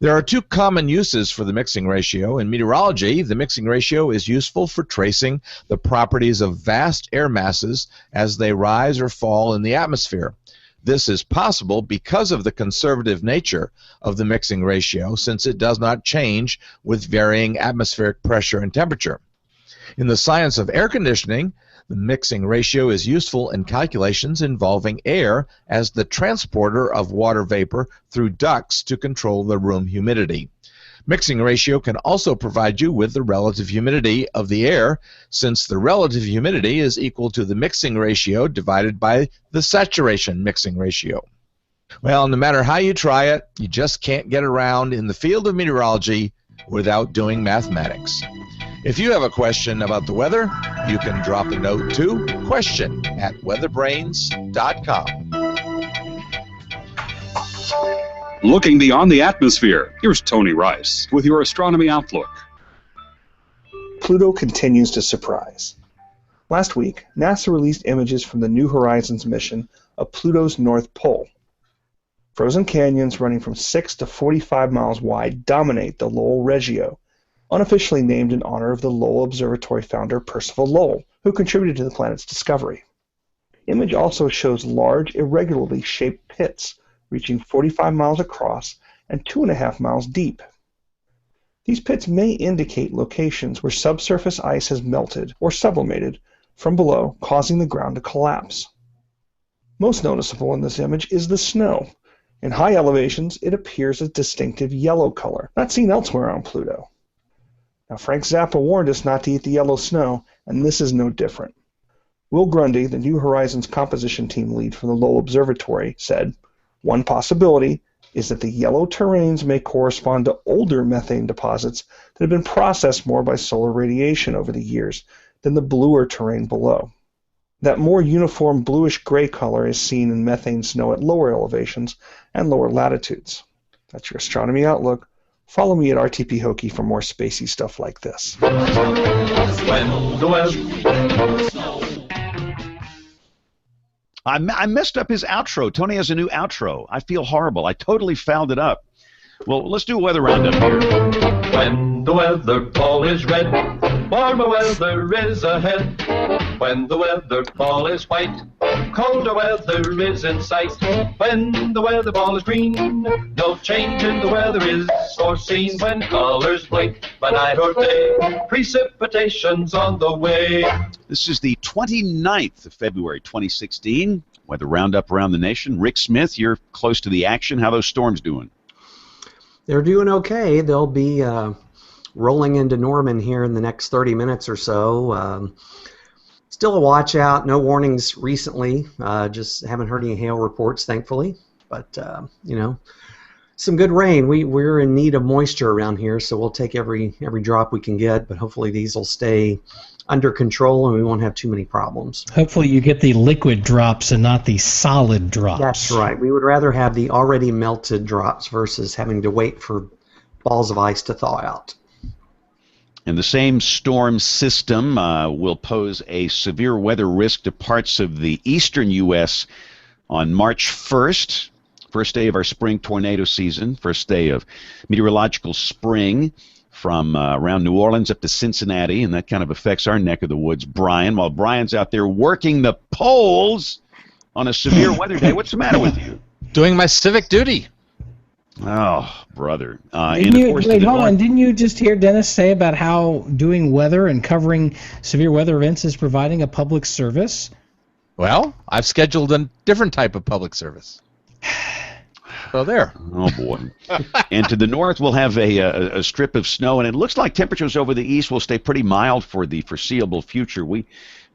There are two common uses for the mixing ratio. In meteorology, the mixing ratio is useful for tracing the properties of vast air masses as they rise or fall in the atmosphere. This is possible because of the conservative nature of the mixing ratio, since it does not change with varying atmospheric pressure and temperature. In the science of air conditioning, the mixing ratio is useful in calculations involving air as the transporter of water vapor through ducts to control the room humidity. Mixing ratio can also provide you with the relative humidity of the air, since the relative humidity is equal to the mixing ratio divided by the saturation mixing ratio. Well, no matter how you try it, you just can't get around in the field of meteorology without doing mathematics. If you have a question about the weather, you can drop a note to question@weatherbrains.com. Looking beyond the atmosphere, here's Tony Rice with your Astronomy Outlook. Pluto continues to surprise. Last week, NASA released images from the New Horizons mission of Pluto's North Pole. Frozen canyons running from 6 to 45 miles wide dominate the Lowell Regio, unofficially named in honor of the Lowell Observatory founder Percival Lowell, who contributed to the planet's discovery. The image also shows large, irregularly shaped pits reaching 45 miles across and 2.5 miles deep. These pits may indicate locations where subsurface ice has melted or sublimated from below, causing the ground to collapse. Most noticeable in this image is the snow. In high elevations, it appears a distinctive yellow color, not seen elsewhere on Pluto. Now, Frank Zappa warned us not to eat the yellow snow, and this is no different. Will Grundy, the New Horizons composition team lead from the Lowell Observatory, said, "One possibility is that the yellow terrains may correspond to older methane deposits that have been processed more by solar radiation over the years than the bluer terrain below. That more uniform bluish-gray color is seen in methane snow at lower elevations and lower latitudes." That's your Astronomy Outlook. Follow me at RTP Hokie for more spacey stuff like this. I messed up his outro. Tony has a new outro. I feel horrible. I totally fouled it up. Well, let's do a weather roundup here. When the weather ball is red, warmer weather is ahead. When the weather ball is white, colder weather is in sight. When the weather ball is green, no change in the weather is foreseen. When colors blink by night or day, precipitation's on the way. This is the 29th of February, 2016. Weather roundup around the nation. Rick Smith, you're close to the action. How are those storms doing? They're doing okay. They'll be rolling into Norman here in the next 30 minutes or so. Still a watch out. No warnings recently. Just haven't heard any hail reports, thankfully. But, you know, some good rain. We're in need of moisture around here, so we'll take every drop we can get. But hopefully these will stay under control and we won't have too many problems. Hopefully you get the liquid drops and not the solid drops. That's right. We would rather have the already melted drops versus having to wait for balls of ice to thaw out. And the same storm system will pose a severe weather risk to parts of the eastern U.S. on March 1st, first day of our spring tornado season, first day of meteorological spring, from around New Orleans up to Cincinnati, and that kind of affects our neck of the woods. Brian, while Brian's out there working the polls on a severe weather day, what's the matter with you? Doing my civic duty. Oh, brother. Wait, hold on. Didn't you just hear Dennis say about how doing weather and covering severe weather events is providing a public service? Well, I've scheduled a different type of public service. So there. Oh, boy. And to the north, we'll have a strip of snow, and it looks like temperatures over the east will stay pretty mild for the foreseeable future.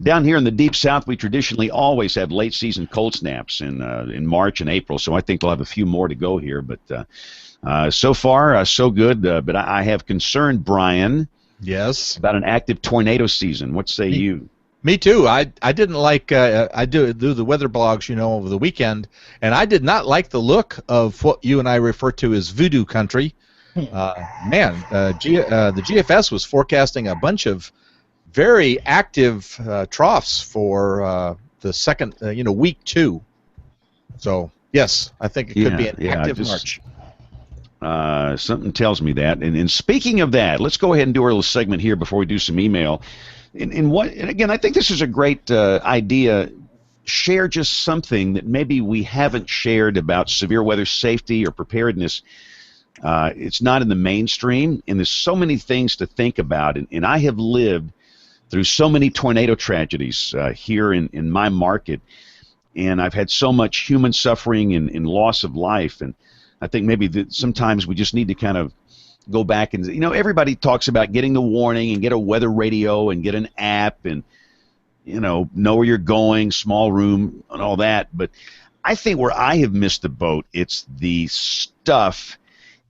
Down here in the deep south, we traditionally always have late-season cold snaps in March and April, so I think they'll have a few more to go here. But so far, so good. But I have concern, Brian. Yes. About an active tornado season. What say you? Me too. I didn't like. I do the weather blogs, you know, over the weekend, and I did not like the look of what you and I refer to as voodoo country. The GFS was forecasting a bunch of very active troughs for the second, week 2. So yes, I think it could be an active March. Something tells me that. And speaking of that, let's go ahead and do our little segment here before we do some email. And again, I think this is a great idea. Share just something that maybe we haven't shared about severe weather safety or preparedness. It's not in the mainstream, and there's so many things to think about. And I have lived through so many tornado tragedies here in my market, and I've had so much human suffering and loss of life. And I think maybe sometimes we just need to kind of go back and, everybody talks about getting the warning and get a weather radio and get an app and, know where you're going, small room and all that. But I think where I have missed the boat, it's the stuff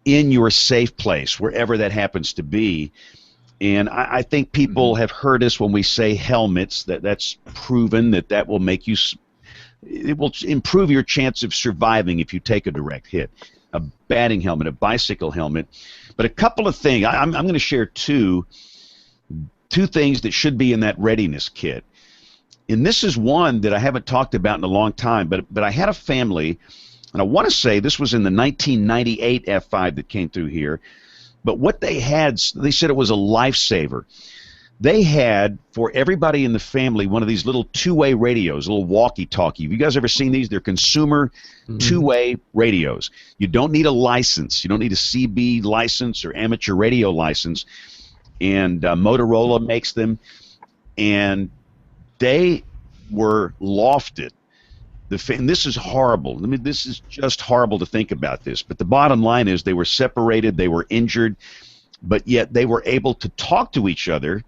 in your safe place, wherever that happens to be. And I think people have heard us when we say helmets, that's proven that will make you, it will improve your chance of surviving if you take a direct hit. A batting helmet, a bicycle helmet. But a couple of things, I'm going to share two things that should be in that readiness kit. And this is one that I haven't talked about in a long time, but I had a family, and I want to say this was in the 1998 F5 that came through here. But what they had, they said it was a lifesaver. They had, for everybody in the family, one of these little two-way radios, a little walkie-talkie. Have you guys ever seen these? They're consumer two-way radios. You don't need a license. You don't need a CB license or amateur radio license. And Motorola makes them. And they were lofted. And this is horrible. I mean, this is just horrible to think about this. But the bottom line is they were separated, they were injured, but yet they were able to talk to each other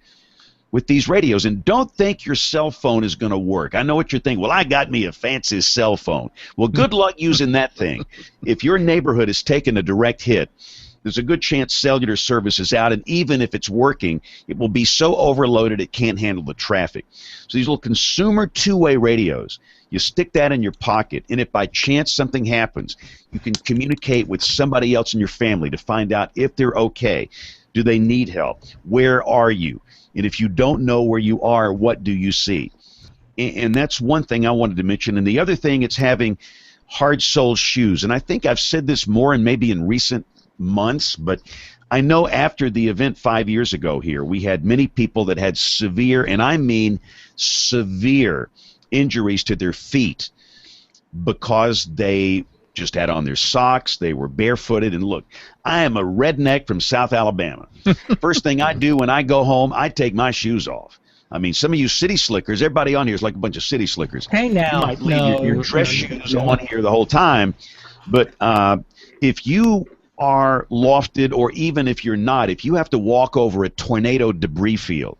with these radios. And don't think your cell phone is going to work. I know what you're thinking. Well, I got me a fancy cell phone. Well, good luck using that thing. If your neighborhood is taking a direct hit, there's a good chance cellular service is out, and even if it's working, it will be so overloaded it can't handle the traffic. So these little consumer two-way radios, you stick that in your pocket, and if by chance something happens, you can communicate with somebody else in your family to find out if they're okay. Do they need help? Where are you? And if you don't know where you are, what do you see? And that's one thing I wanted to mention. And the other thing, it's having hard-soled shoes. And I think I've said this more and maybe in recent months, but I know after the event 5 years ago here, we had many people that had severe, and I mean severe, injuries to their feet because they just had on their socks, they were barefooted. And look, I am a redneck from South Alabama. First thing I do when I go home, I take my shoes off. I mean, some of you city slickers, everybody on here is like a bunch of city slickers. Hey, now. You might leave your dress shoes on here the whole time. But if you are lofted, or even if you're not, if you have to walk over a tornado debris field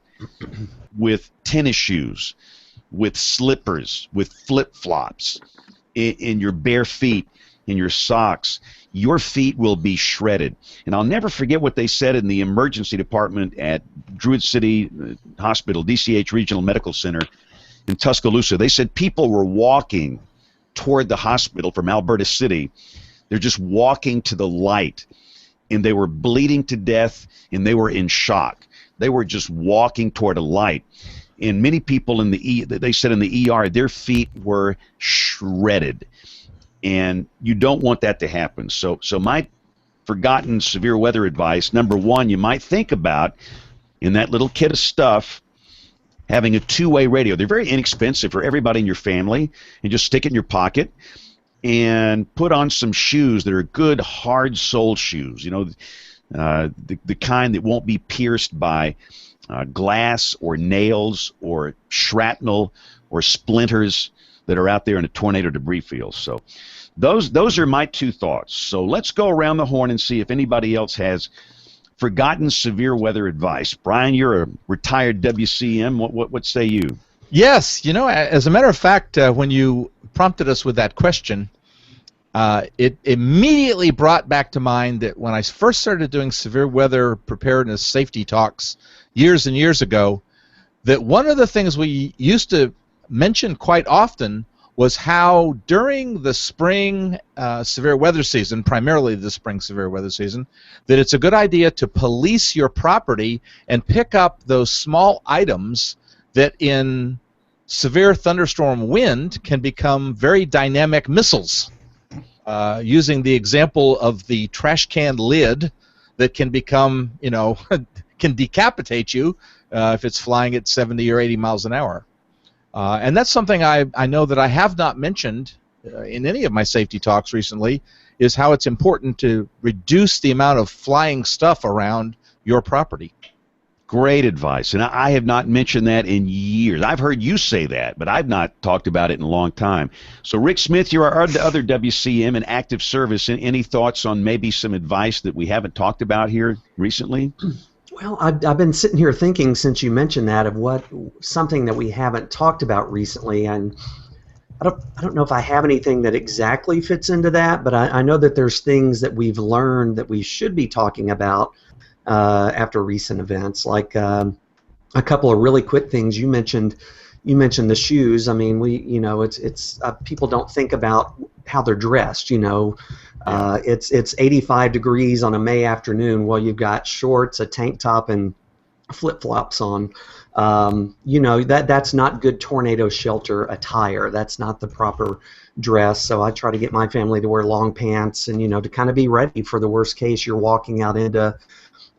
with tennis shoes, with slippers, with flip-flops, in your bare feet, in your socks, your feet will be shredded. And I'll never forget what they said in the emergency department at Druid City Hospital, DCH Regional Medical Center in Tuscaloosa. They said people were walking toward the hospital from Alberta City. They're just walking to the light, and they were bleeding to death, and they were in shock. They were just walking toward a light. And many people in they said in the ER, their feet were shredded. And you don't want that to happen. So my forgotten severe weather advice, number one, you might think about, in that little kit of stuff, having a two-way radio. They're very inexpensive for everybody in your family, and just stick it in your pocket. And put on some shoes that are good, hard-soled shoes. You know, the kind that won't be pierced by glass or nails or shrapnel or splinters that are out there in a tornado debris field. So those are my two thoughts. So let's go around the horn and see if anybody else has forgotten severe weather advice. Brian, you're a retired WCM. What say you? Yes, as a matter of fact, when you prompted us with that question, it immediately brought back to mind that when I first started doing severe weather preparedness safety talks years and years ago, that one of the things we used to mention quite often was how during the spring severe weather season, primarily the spring severe weather season, that it's a good idea to police your property and pick up those small items that in severe thunderstorm wind can become very dynamic missiles. Using the example of the trash can lid that can become, can decapitate you if it's flying at 70 or 80 miles an hour. And that's something I know that I have not mentioned in any of my safety talks recently, is how it's important to reduce the amount of flying stuff around your property. Great advice. And I have not mentioned that in years. I've heard you say that, but I've not talked about it in a long time. So, Rick Smith, you're our other WCM in active service. Any thoughts on maybe some advice that we haven't talked about here recently? Well, I've been sitting here thinking since you mentioned that of something that we haven't talked about recently, and I don't know if I have anything that exactly fits into that, but I know that there's things that we've learned that we should be talking about after recent events, like a couple of really quick things. You mentioned the shoes. I mean, it's people don't think about how they're dressed. It's 85 degrees on a May afternoon. Well, you've got shorts, a tank top, and flip-flops on. That's not good tornado shelter attire. That's not the proper dress. So I try to get my family to wear long pants and to kind of be ready for the worst case. You're walking out into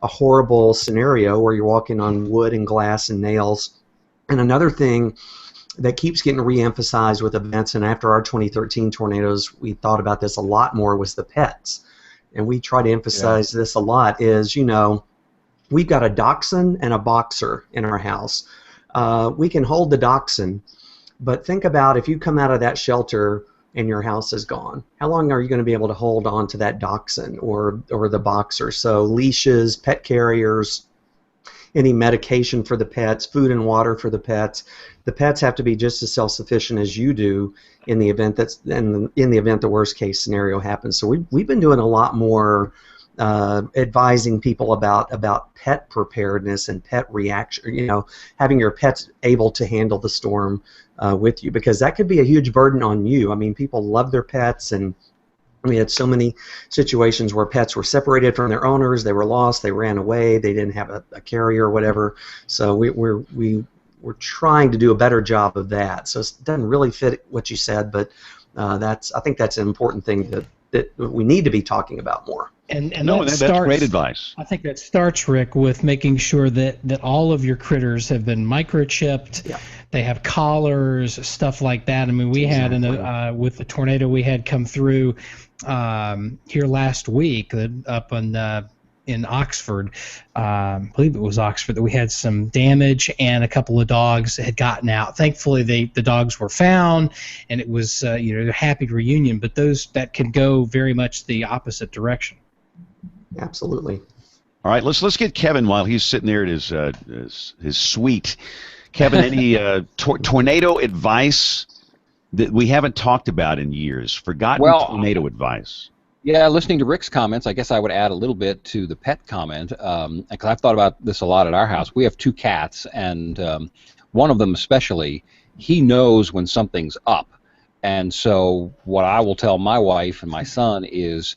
a horrible scenario where you're walking on wood and glass and nails. And another thing that keeps getting re-emphasized with events, and after our 2013 tornadoes, we thought about this a lot more, was the pets. And we try to emphasize this a lot, is, we've got a dachshund and a boxer in our house. We can hold the dachshund, but think about if you come out of that shelter and your house is gone. How long are you going to be able to hold on to that dachshund or the boxer? So leashes, pet carriers, any medication for the pets, food and water for the pets. The pets have to be just as self-sufficient as you do in the event the worst case scenario happens. So we've been doing a lot more advising people about pet preparedness and pet reaction. Having your pets able to handle the storm with you, because that could be a huge burden on you. I mean, people love their pets, and we had so many situations where pets were separated from their owners, they were lost, they ran away, they didn't have a carrier or whatever. So we're trying to do a better job of that. So it doesn't really fit what you said, but I think that's an important thing that we need to be talking about more. And that's great advice. I think that starts, Rick, with making sure that all of your critters have been microchipped. Yeah. They have collars, stuff like that. I mean, we had with the tornado we had come through here last week up in Oxford, I believe it was Oxford, that we had some damage and a couple of dogs had gotten out. Thankfully, the dogs were found, and it was a happy reunion. But that can go very much the opposite direction. Absolutely. All right, let's get Kevin while he's sitting there at his suite. Kevin, any tornado advice that we haven't talked about in years? Forgotten tornado advice. Yeah, listening to Rick's comments, I guess I would add a little bit to the pet comment, because I've thought about this a lot at our house. We have 2 cats, and one of them especially, he knows when something's up. And so what I will tell my wife and my son is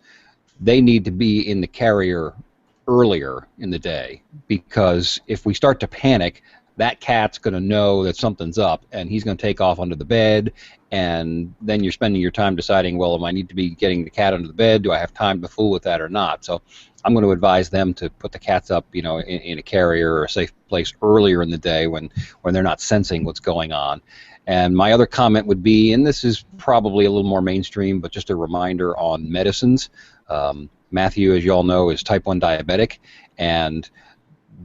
they need to be in the carrier earlier in the day, because if we start to panic, that cat's going to know that something's up, and he's going to take off under the bed, and then you're spending your time deciding, well, am I need to be getting the cat under the bed? Do I have time to fool with that or not? So I'm going to advise them to put the cats up, in a carrier or a safe place earlier in the day when they're not sensing what's going on. And my other comment would be, and this is probably a little more mainstream, but just a reminder on medicines. Matthew, as you all know, is type 1 diabetic, and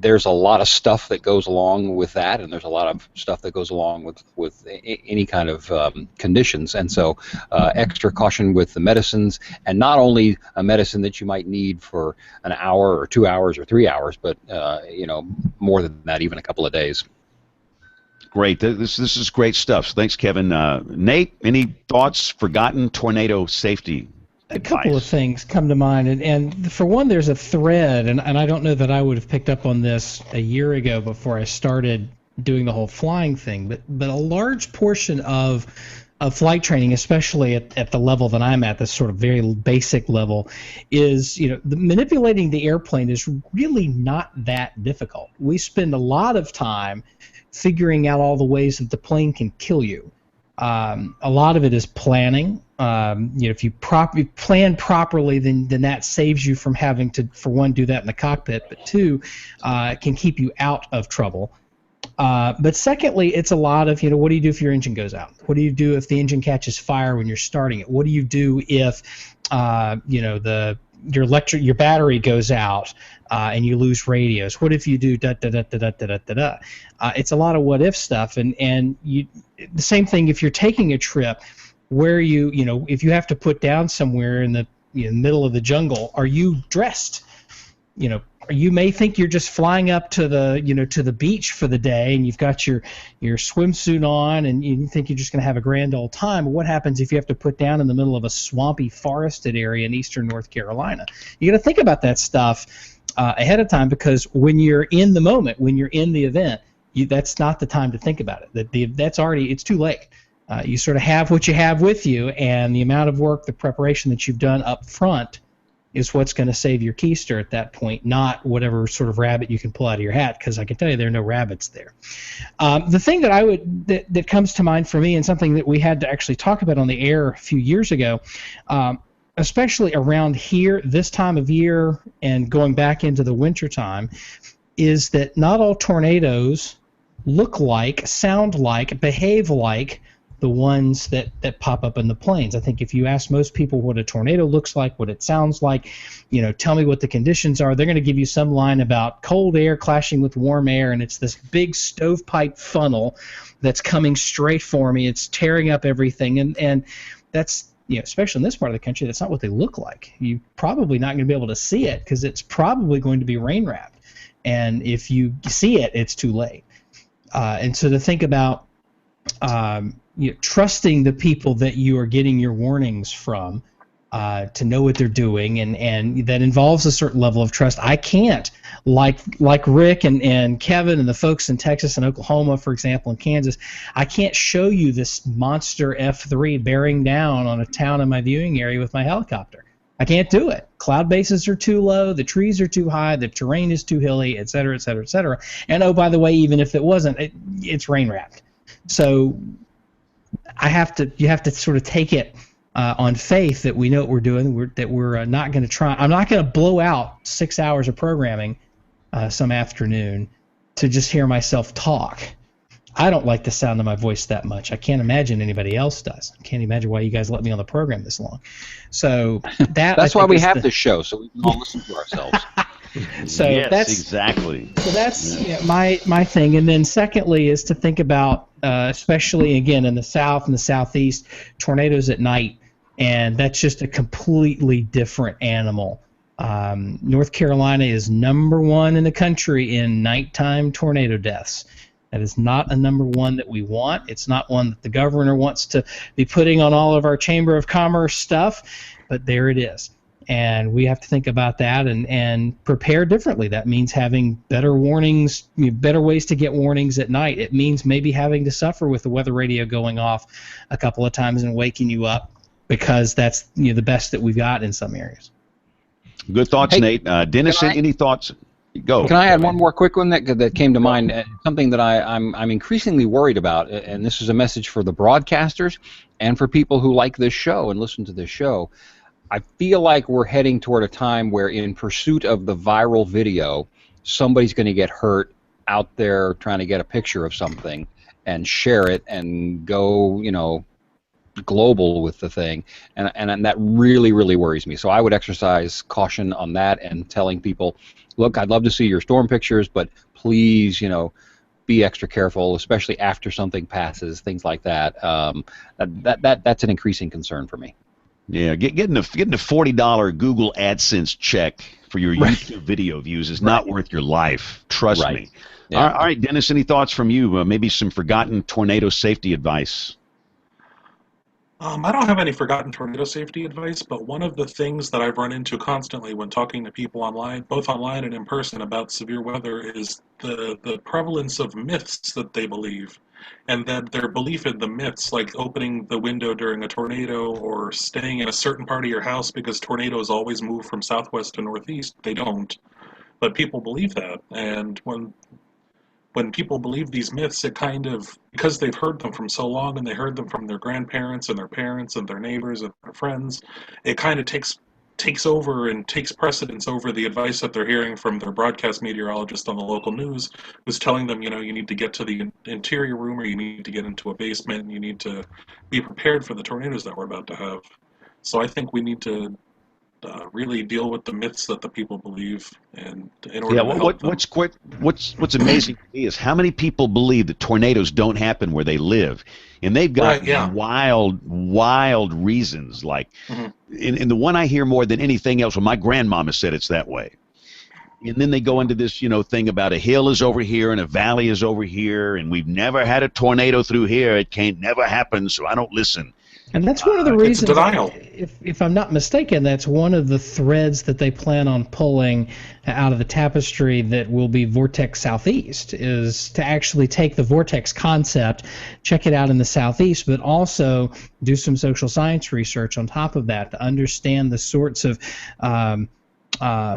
there's a lot of stuff that goes along with that, and there's a lot of stuff that goes along with any kind of conditions. And so extra caution with the medicines, and not only a medicine that you might need for an hour or 2 hours or 3 hours, but more than that, even a couple of days. Great. This is great stuff. So thanks, Kevin. Nate, any thoughts? Forgotten tornado safety advice? A couple of things come to mind, and for one, there's a thread, and I don't know that I would have picked up on this a year ago before I started doing the whole flying thing, but a large portion of flight training, especially at the level that I'm at, this sort of very basic level, is manipulating the airplane is really not that difficult. We spend a lot of time figuring out all the ways that the plane can kill you. A lot of it is planning. If you plan properly, then that saves you from having to, for one, do that in the cockpit, but two, it can keep you out of trouble. But secondly, it's a lot of, what do you do if your engine goes out? What do you do if the engine catches fire when you're starting it? What do you do if, your battery goes out and you lose radios? What if you do da da da da da da da da? It's a lot of what if stuff, and the same thing if you're taking a trip where if you have to put down somewhere in the middle of the jungle, are you dressed? You may think you're just flying up to the beach for the day, and you've got your swimsuit on, and you think you're just going to have a grand old time. But what happens if you have to put down in the middle of a swampy, forested area in eastern North Carolina? You got to think about that stuff ahead of time, because when you're in the moment, when you're in the event, that's not the time to think about it. It's too late. You sort of have what you have with you, and the amount of work, the preparation that you've done up front is what's going to save your keister at that point, not whatever sort of rabbit you can pull out of your hat, because I can tell you there are no rabbits there. The thing that comes to mind for me, and something that we had to actually talk about on the air a few years ago, especially around here this time of year and going back into the wintertime, is that not all tornadoes look like, sound like, behave like the ones that pop up in the planes. I think if you ask most people what a tornado looks like, what it sounds like, tell me what the conditions are, they're going to give you some line about cold air clashing with warm air, and it's this big stovepipe funnel that's coming straight for me. It's tearing up everything, and that's, especially in this part of the country, that's not what they look like. You're probably not going to be able to see it because it's probably going to be rain wrapped, and if you see it, it's too late. And so to think about trusting the people that you are getting your warnings from to know what they're doing, and that involves a certain level of trust. I can't, like Rick and Kevin and the folks in Texas and Oklahoma, for example, and Kansas, I can't show you this monster F3 bearing down on a town in my viewing area with my helicopter. I can't do it. Cloud bases are too low, the trees are too high, the terrain is too hilly, et cetera, et cetera, et cetera. And oh, by the way, even if it wasn't, it's rain wrapped. So you have to sort of take it on faith that we know what we're doing, that we're not going to try. I'm not going to blow out 6 hours of programming some afternoon to just hear myself talk. I don't like the sound of my voice that much. I can't imagine anybody else does. I can't imagine why you guys let me on the program this long. So that's why we have this show, so we can all listen to ourselves. So yes, that's exactly. So that's my thing. And then secondly is to think about, especially again in the South and the Southeast, tornadoes at night, and that's just a completely different animal. North Carolina is number one in the country in nighttime tornado deaths. That is not a number one that we want. It's not one that the governor wants to be putting on all of our Chamber of Commerce stuff, but there it is. And we have to think about that and prepare differently. That means having better warnings, better ways to get warnings at night. It means maybe having to suffer with the weather radio going off a couple of times and waking you up, because that's the best that we've got in some areas. Good thoughts, Nate. Dennis, any thoughts? Go. Can I add one more quick one that came to mind? Something that I'm increasingly worried about, and this is a message for the broadcasters and for people who like this show and listen to this show. I feel like we're heading toward a time where, in pursuit of the viral video, somebody's going to get hurt out there trying to get a picture of something and share it and go, global with the thing, and that really, really worries me. So I would exercise caution on that and telling people, look, I'd love to see your storm pictures, but please, be extra careful, especially after something passes, things like that. That's an increasing concern for me. Yeah, getting a $40 Google AdSense check for your YouTube video views is not worth your life. Trust me. Yeah. All right, Dennis, any thoughts from you? Maybe some forgotten tornado safety advice? I don't have any forgotten tornado safety advice, but one of the things that I've run into constantly when talking to people online, both online and in person, about severe weather is the prevalence of myths that they believe. and then their belief in the myths, like opening the window during a tornado or staying in a certain part of your house because tornadoes always move from southwest to northeast, they don't. But people believe that, and when people believe these myths, it kind of, because they've heard them from so long and they heard them from their grandparents and their parents and their neighbors and their friends, it kind of takes over and takes precedence over the advice that they're hearing from their broadcast meteorologist on the local news, who's telling them, you need to get to the interior room, or you need to get into a basement, and you need to be prepared for the tornadoes that we're about to have. So I think we need to really deal with the myths that the people believe, and in order to help them. What's amazing to me is how many people believe that tornadoes don't happen where they live, and they've got wild reasons. Like, in the one I hear more than anything else, well, my grandmama said it's that way. And then they go into this, thing about a hill is over here and a valley is over here, and we've never had a tornado through here. It can't never happen, so I don't listen. And that's one of the reasons, if I'm not mistaken, that's one of the threads that they plan on pulling out of the tapestry that will be Vortex Southeast, is to actually take the Vortex concept, check it out in the Southeast, but also do some social science research on top of that to understand the sorts of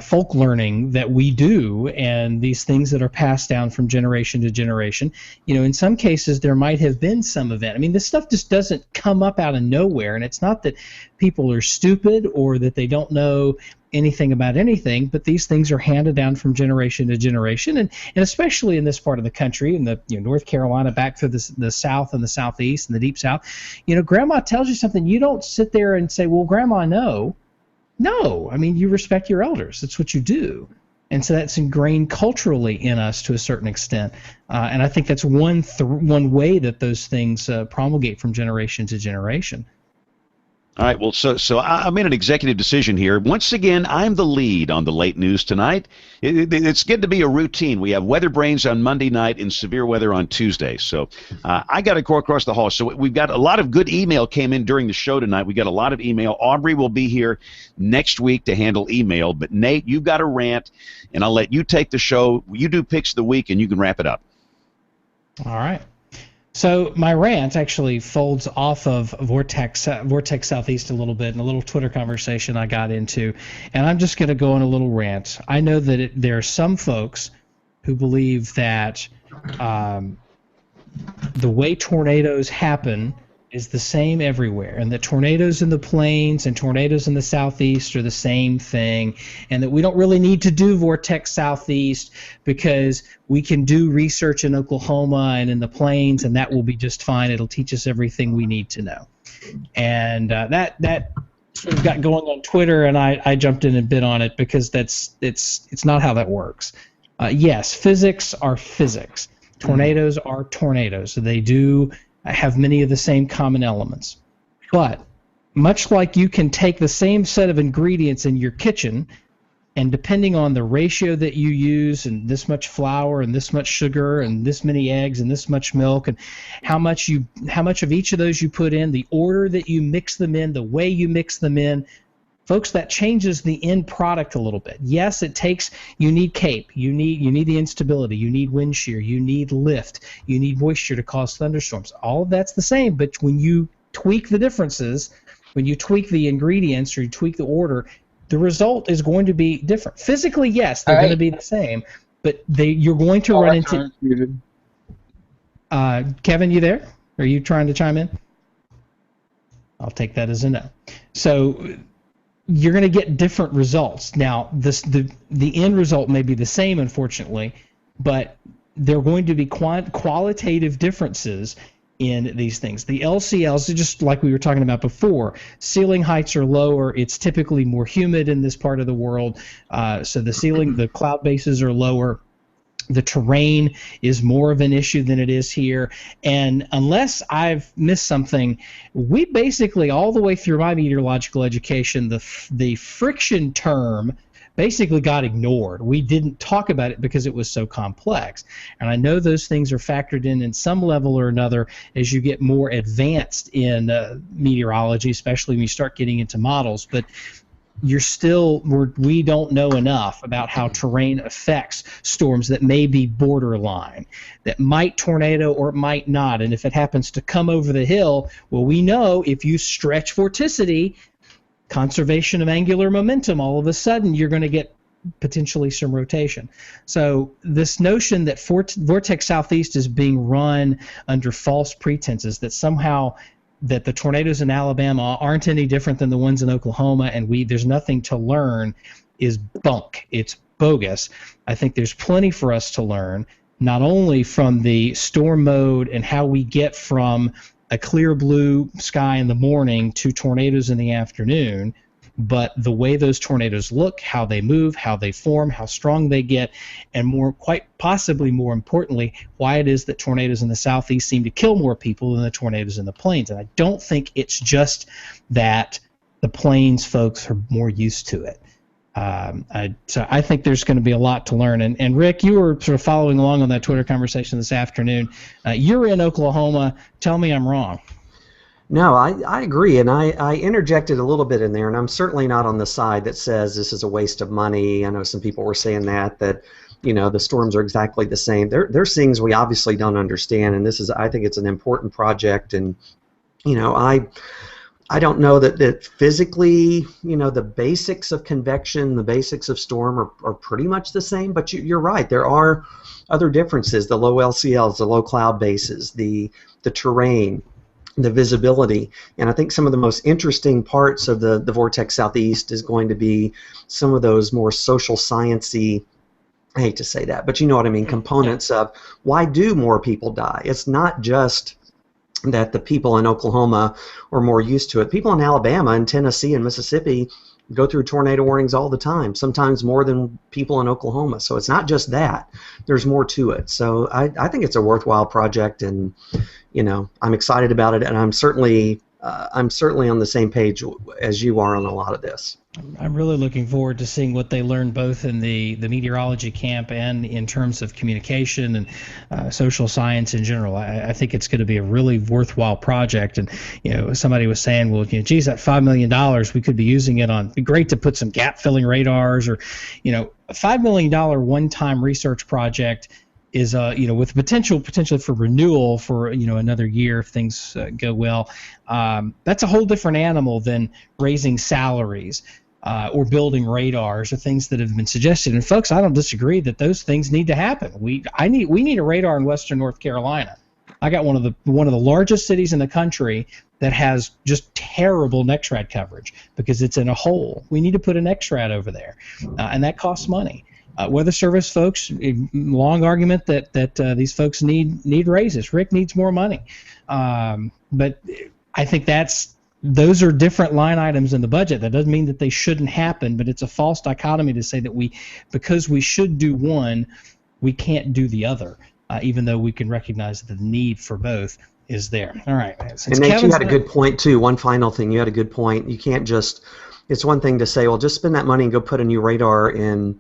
folk learning that we do, and these things that are passed down from generation to generation. In some cases there might have been some event. I mean, this stuff just doesn't come up out of nowhere, and it's not that people are stupid or that they don't know anything about anything, but these things are handed down from generation to generation, and especially in this part of the country, in the North Carolina, back through the South and the Southeast and the Deep South. Grandma tells you something, you don't sit there and say, well, Grandma, No, I mean, you respect your elders. That's what you do. And so that's ingrained culturally in us to a certain extent. And I think that's one way that those things promulgate from generation to generation. All right, well, so I made an executive decision here. Once again, I'm the lead on the late news tonight. It's getting to be a routine. We have WeatherBrains on Monday night and severe weather on Tuesday. So I got to go across the hall. So we've got a lot of good email came in during the show tonight. We got a lot of email. Aubrey will be here next week to handle email. But, Nate, you've got a rant, and I'll let you take the show. You do picks of the week, and you can wrap it up. All right. So my rant actually folds off of Vortex Southeast a little bit, and a little Twitter conversation I got into, and I'm just going to go on a little rant. I know that there are some folks who believe that the way tornadoes happen is the same everywhere, and that tornadoes in the plains and tornadoes in the Southeast are the same thing, and that we don't really need to do Vortex Southeast because we can do research in Oklahoma and in the plains, and that will be just fine. It'll teach us everything we need to know. And that sort of got going on Twitter, and I jumped in and bit on it because it's not how that works. Yes, physics are physics. Tornadoes are tornadoes. They do have many of the same common elements. But much like you can take the same set of ingredients in your kitchen, and depending on the ratio that you use, and this much flour and this much sugar and this many eggs and this much milk, and how much of each of those you put in, the order that you mix them in, the way you mix them in, folks, that changes the end product a little bit. Yes, you need CAPE, you need the instability, you need wind shear, you need lift, you need moisture to cause thunderstorms. All of that's the same, but when you tweak the differences, when you tweak the ingredients or you tweak the order, the result is going to be different. Physically, yes, they're going to be the same, but you're going to run into... Kevin, you there? Are you trying to chime in? I'll take that as a no. So you're going to get different results. Now, the end result may be the same, unfortunately, but there are going to be qualitative differences in these things. The LCLs, just like we were talking about before, ceiling heights are lower. It's typically more humid in this part of the world, so the cloud bases are lower. The terrain is more of an issue than it is here. And unless I've missed something, we basically, all the way through my meteorological education, the friction term basically got ignored. We didn't talk about it because it was so complex. And I know those things are factored in some level or another as you get more advanced in meteorology, especially when you start getting into models. But we don't know enough about how terrain affects storms that may be borderline, that might tornado or it might not. And if it happens to come over the hill, well, we know if you stretch vorticity, conservation of angular momentum, all of a sudden you're going to get potentially some rotation. So this notion that Vortex Southeast is being run under false pretenses, that somehow that the tornadoes in Alabama aren't any different than the ones in Oklahoma and there's nothing to learn, is bunk. It's bogus. I think there's plenty for us to learn, not only from the storm mode and how we get from a clear blue sky in the morning to tornadoes in the afternoon, but the way those tornadoes look, how they move, how they form, how strong they get, and quite possibly more importantly, why it is that tornadoes in the southeast seem to kill more people than the tornadoes in the plains. And I don't think it's just that the plains folks are more used to it. So I think there's going to be a lot to learn. And Rick, you were sort of following along on that Twitter conversation this afternoon. You're in Oklahoma. Tell me I'm wrong. No, I agree, and I interjected a little bit in there, and I'm certainly not on the side that says this is a waste of money. I know some people were saying that the storms are exactly the same. There's things we obviously don't understand, and I think it's an important project, and I don't know that physically, the basics of convection, the basics of storm are pretty much the same, but you're right, there are other differences, the low LCLs, the low cloud bases, the terrain, the visibility, and I think some of the most interesting parts of the Vortex Southeast is going to be some of those more social sciencey, I hate to say that, but you know what I mean, components of why do more people die. It's not just that the people in Oklahoma are more used to it. People in Alabama and Tennessee and Mississippi go through tornado warnings all the time, sometimes more than people in Oklahoma. So it's not just that. There's more to it. So I think it's a worthwhile project, and I'm excited about it, and I'm certainly on the same page as you are on a lot of this. I'm really looking forward to seeing what they learn both in the meteorology camp and in terms of communication and social science in general. I think it's going to be a really worthwhile project. And somebody was saying, well, geez, that $5 million we could be using it on. It'd be great to put some gap filling radars, or a $5 million one-time research project is with potentially for renewal for another year if things go well. That's a whole different animal than raising salaries or building radars or things that have been suggested. And folks, I don't disagree that those things need to happen. We need a radar in Western North Carolina. I got one of the largest cities in the country that has just terrible NEXRAD coverage because it's in a hole. We need to put an NEXRAD over there, and that costs money. Weather Service folks, long argument that these folks need raises. Rick needs more money, but I think those are different line items in the budget. That doesn't mean that they shouldn't happen, but it's a false dichotomy to say that because we should do one, we can't do the other, even though we can recognize that the need for both is there. All right. And Nate, you had a good point too. One final thing, you had a good point. You can't it's one thing to say, well, just spend that money and go put a new radar in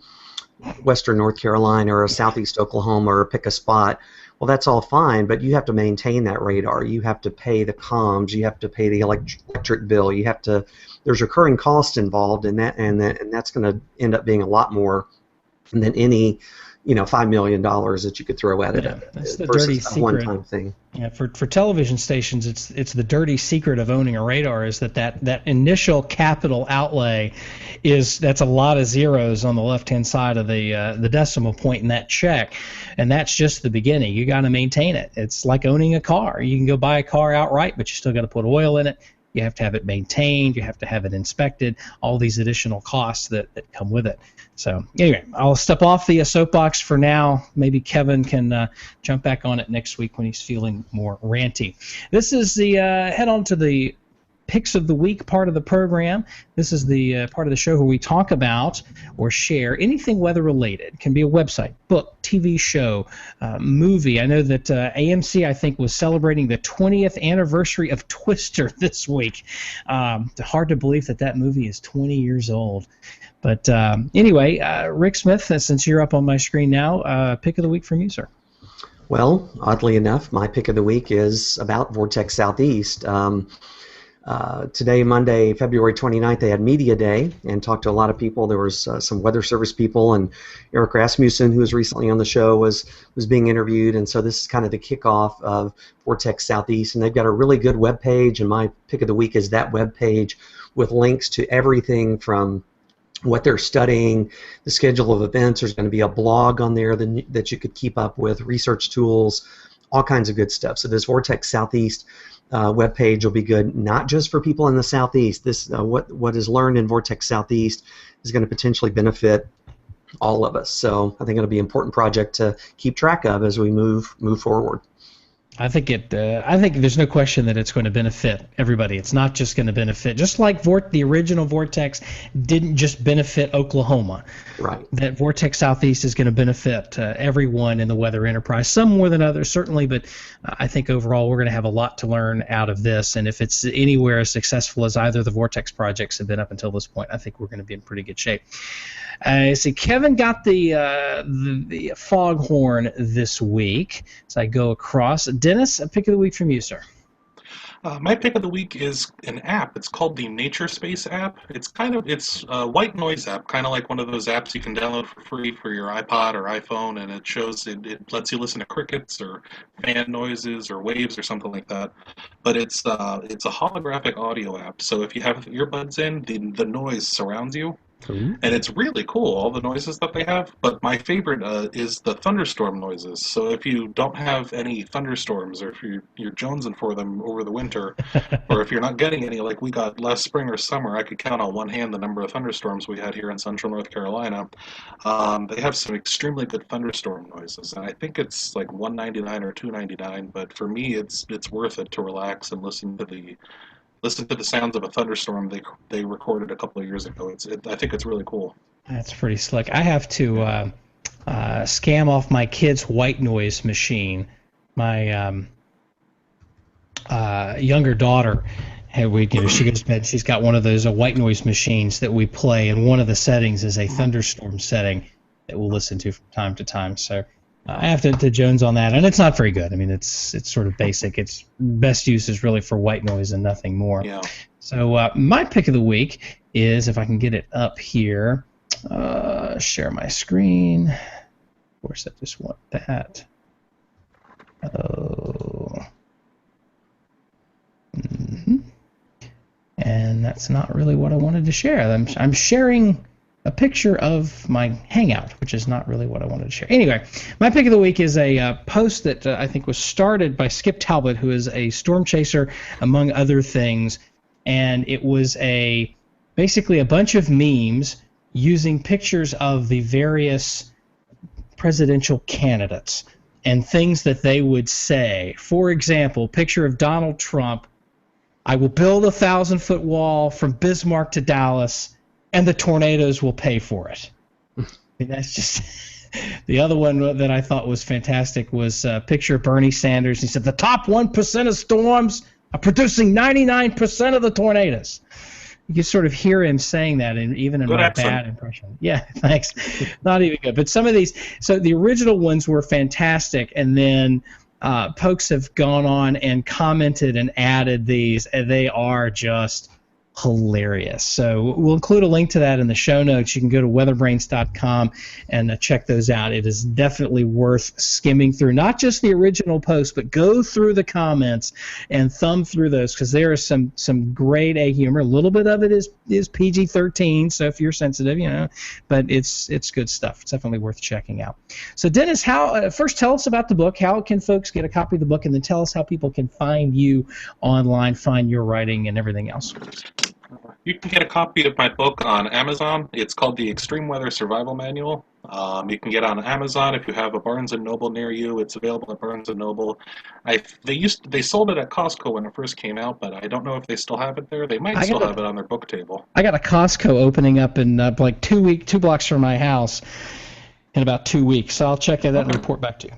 Western North Carolina or Southeast Oklahoma or pick a spot. Well, that's all fine, but you have to maintain that radar. You have to pay the comms. You have to pay the electric bill. There's recurring costs involved in that, and that's going to end up being a lot more than any $5 million that you could throw at it. That's the dirty secret. One-time thing. Yeah, for television stations, it's the dirty secret of owning a radar is that initial capital outlay that's a lot of zeros on the left-hand side of the decimal point in that check, and that's just the beginning. You got to maintain it. It's like owning a car. You can go buy a car outright, but you still got to put oil in it. You have to have it maintained. You have to have it inspected. All these additional costs that come with it. So anyway, I'll step off the soapbox for now. Maybe Kevin can jump back on it next week when he's feeling more ranty. This is the head on to the Picks of the Week part of the program. This is the part of the show where we talk about or share anything weather-related. It can be a website, book, TV show, movie. I know that AMC, I think, was celebrating the 20th anniversary of Twister this week. Hard to believe that movie is 20 years old. But anyway, Rick Smith, since you're up on my screen now, pick of the week from you, sir. Well, oddly enough, my pick of the week is about Vortex Southeast. Today, Monday, February 29th, they had Media Day and talked to a lot of people. There was some Weather Service people, and Eric Rasmussen, who was recently on the show, was being interviewed. And so this is kind of the kickoff of Vortex Southeast, and they've got a really good web page. And my pick of the week is that web page with links to everything from what they're studying, the schedule of events. There's going to be a blog on there that you could keep up with, research tools, all kinds of good stuff. So this Vortex Southeast webpage will be good, not just for people in the Southeast. This what is learned in Vortex Southeast is going to potentially benefit all of us. So I think it'll be an important project to keep track of as we move forward. I think there's no question that it's going to benefit everybody. It's not just going to benefit, just like the original Vortex didn't just benefit Oklahoma. Right. That Vortex Southeast is going to benefit everyone in the weather enterprise, some more than others, certainly, but I think overall we're going to have a lot to learn out of this, and if it's anywhere as successful as either of the Vortex projects have been up until this point, I think we're going to be in pretty good shape. See, Kevin got the foghorn this week, so I go across. Dennis, a pick of the week from you, sir. My pick of the week is an app. It's called the Nature Space app. It's a white noise app, kind of like one of those apps you can download for free for your iPod or iPhone, and it lets you listen to crickets or fan noises or waves or something like that. But it's a holographic audio app. So if you have earbuds in, the noise surrounds you. And it's really cool, all the noises that they have. But my favorite is the thunderstorm noises. So if you don't have any thunderstorms, or if you're jonesing for them over the winter, or if you're not getting any, like we got last spring or summer, I could count on one hand the number of thunderstorms we had here in central North Carolina. They have some extremely good thunderstorm noises, and I think it's like $1.99 or $2.99. But for me, it's worth it to relax and listen to the sounds of a thunderstorm they recorded a couple of years ago. I think it's really cool. That's pretty slick. I have to scam off my kid's white noise machine. My younger daughter, she goes to bed. She's got one of those white noise machines that we play, and one of the settings is a thunderstorm setting that we'll listen to from time to time. So I have to Jones on that, and it's not very good. I mean, it's sort of basic. Its best use is really for white noise and nothing more. Yeah. So my pick of the week is, if I can get it up here, share my screen. Of course, I just want that. Oh. And that's not really what I wanted to share. I'm sharing a picture of my Hangout, which is not really what I wanted to share. Anyway, my pick of the week is a post that I think was started by Skip Talbot, who is a storm chaser, among other things, and it was basically a bunch of memes using pictures of the various presidential candidates and things that they would say. For example, picture of Donald Trump: "I will build a 1,000-foot wall from Bismarck to Dallas, and the tornadoes will pay for it." I mean, that's just the other one that I thought was fantastic was a picture of Bernie Sanders. He said, "The top 1% of storms are producing 99% of the tornadoes." You can sort of hear him saying that, and even in my bad impression. Yeah, thanks. Not even good. But some of these, so the original ones were fantastic, and then folks have gone on and commented and added these, and they are just hilarious. So we'll include a link to that in the show notes. You can go to weatherbrains.com and check those out. It is definitely worth skimming through, not just the original post, but go through the comments and thumb through those, because there is some grade A humor. A little bit of it is PG-13, so if you're sensitive, but it's good stuff. It's definitely worth checking out. So Dennis, first tell us about the book. How can folks get a copy of the book, and then tell us how people can find you online, find your writing and everything else. You can get a copy of my book on Amazon. It's called The Extreme Weather Survival Manual. You can get it on Amazon. If you have a Barnes & Noble near you, it's available at Barnes & Noble. They sold it at Costco when it first came out, but I don't know if they still have it there. They might still have it on their book table. I got a Costco opening up in like 2 blocks from my house in about 2 weeks. So I'll check that and report back to you.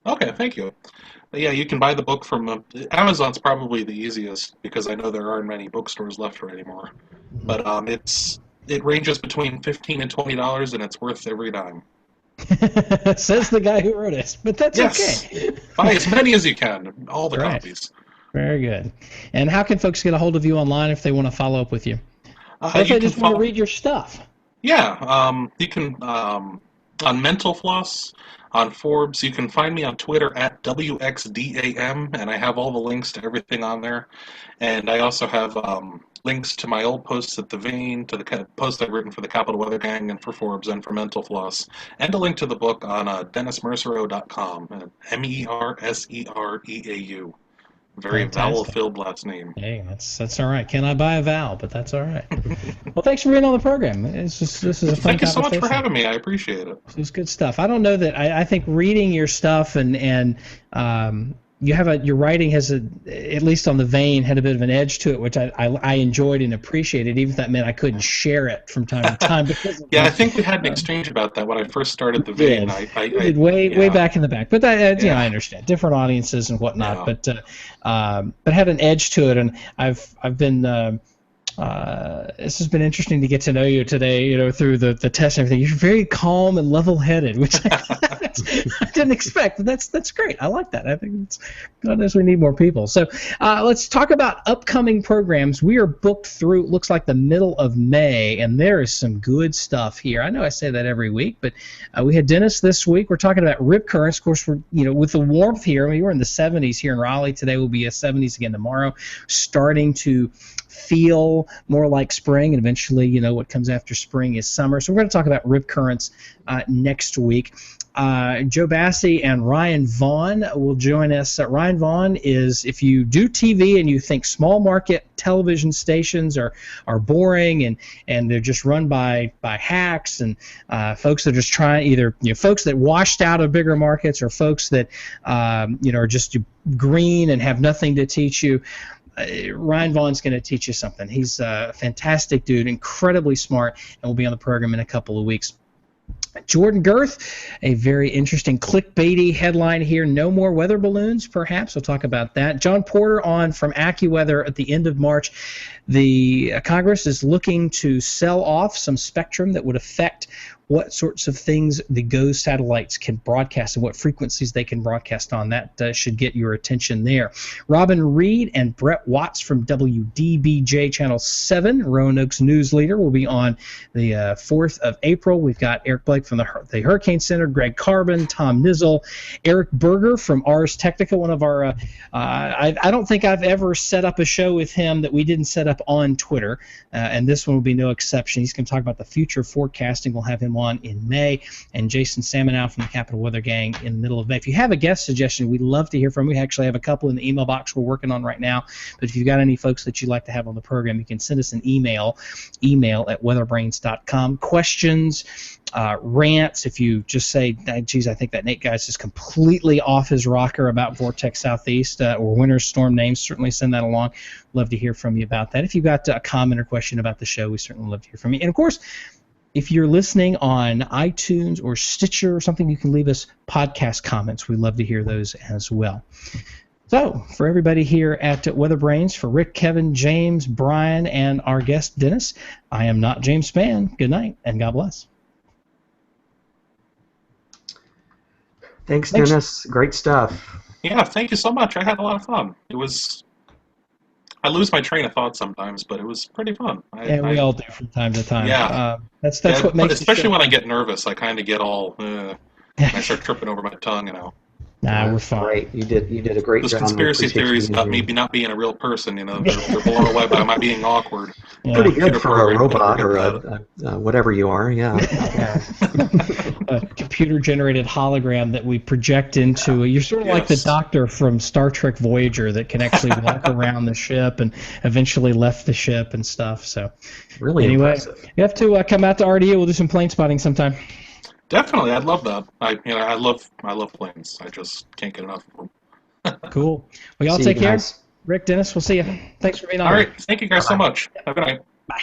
Okay, thank you. Yeah, you can buy the book from Amazon's probably the easiest, because I know there aren't many bookstores left for it anymore. But it ranges between $15 and $20, and it's worth every dime. Says the guy who wrote it, but that's yes. okay. Buy as many as you can, all the copies. Very good. And how can folks get a hold of you online if they want to follow up with you? Or if You they can just want to follow. read your stuff? Yeah, you can on Mental Floss, on Forbes. You can find me on Twitter at WXDAM, and I have all the links to everything on there. And I also have links to my old posts at the Vein, to the post I've written for the Capital Weather Gang and for Forbes and for Mental Floss, and a link to the book on DennisMercereau.com. Mersereau. Very Fantastic. vowel-filled last name. Hey, that's all right. Can I buy a vowel? But that's all right. Well, thanks for being on the program. This is a fun Thank you so much conversation. for having me. I appreciate it. This is good stuff. I don't know that I think reading your stuff and you have your writing has at least on the Vein had a bit of an edge to it, which I enjoyed and appreciated, even if that meant I couldn't share it from time to time. Because Yeah, I think we had an exchange about that when I first started the Vein. we did way back in the back, but that Yeah. I understand different audiences and whatnot, Yeah. but had an edge to it, and I've been. This has been interesting to get to know you today, through the test and everything. You're very calm and level-headed, which I didn't expect. But that's great. I like that. I think God knows we need more people. So let's talk about upcoming programs. We are booked through, it looks like, the middle of May, and there is some good stuff here. I know I say that every week, but we had Dennis this week. We're talking about rip currents. Of course, we're with the warmth here. I mean, we're in the 70s here in Raleigh today. We'll be at 70s again tomorrow, starting to feel more like spring, and eventually, what comes after spring is summer. So we're going to talk about rip currents next week. Joe Bassi and Ryan Vaughn will join us. Ryan Vaughn is, if you do TV and you think small market television stations are boring and they're just run by hacks and folks that are just trying, either folks that washed out of bigger markets or folks that are just green and have nothing to teach you, Ryan Vaughn's going to teach you something. He's a fantastic dude, incredibly smart, and will be on the program in a couple of weeks. Jordan Girth, a very interesting clickbaity headline here. No more weather balloons, perhaps. We'll talk about that. John Porter on from AccuWeather at the end of March. The Congress is looking to sell off some spectrum that would affect what sorts of things the GOES satellites can broadcast and what frequencies they can broadcast on. That should get your attention there. Robin Reed and Brett Watts from WDBJ Channel 7, Roanoke's news leader, will be on the 4th of April. We've got Eric Blake from the Hurricane Center, Greg Carbon, Tom Nizzle, Eric Berger from Ars Technica, one of our I don't think I've ever set up a show with him that we didn't set up on Twitter, and this one will be no exception. He's going to talk about the future forecasting. We'll have him on in May, and Jason Samanow from the Capital Weather Gang in the middle of May. If you have a guest suggestion, we'd love to hear from you. We actually have a couple in the email box we're working on right now, but if you've got any folks that you'd like to have on the program, you can send us an email at weatherbrains.com. Questions, rants, if you just say, geez, I think that Nate guy's just completely off his rocker about Vortex Southeast or winter storm names, certainly send that along. Love to hear from you about that. If you've got a comment or question about the show, we certainly love to hear from you. And of course, if you're listening on iTunes or Stitcher or something, you can leave us podcast comments. We'd love to hear those as well. So, for everybody here at WeatherBrains, for Rick, Kevin, James, Brian, and our guest, Dennis, I am not James Spann. Good night, and God bless. Thanks, Dennis. Great stuff. Yeah, thank you so much. I had a lot of fun. I lose my train of thought sometimes, but it was pretty fun. We all do from time to time. Yeah. That's what makes especially when I get nervous, I kind of get all, I start tripping over my tongue, Nah, we're fine. Great. You did a great Those job. conspiracy theories about me not being a real person, they're blown away by my being awkward. Pretty good for a robot or a whatever you are, yeah. A computer-generated hologram that we project into. You're sort of like the doctor from Star Trek Voyager that can actually walk around the ship and eventually left the ship and stuff. So, really anyway, impressive. You have to come out to RDU. We'll do some plane spotting sometime. Definitely, I'd love that. I love planes. I just can't get enough of them. Cool. Well, y'all take care. Rick, Dennis, we'll see you. Thanks for being on. All right. Thank you guys so much. Have a good night. Bye.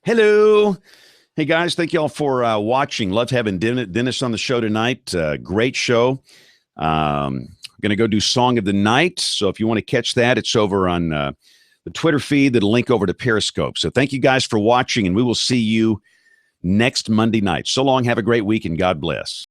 Hello. Hey, guys. Thank you all for watching. Love having Dennis on the show tonight. Great show. Going to go do Song of the Night. So if you want to catch that, it's over on the Twitter feed. That'll link over to Periscope. So thank you guys for watching, and we will see you next Monday night. So long. Have a great week, and God bless.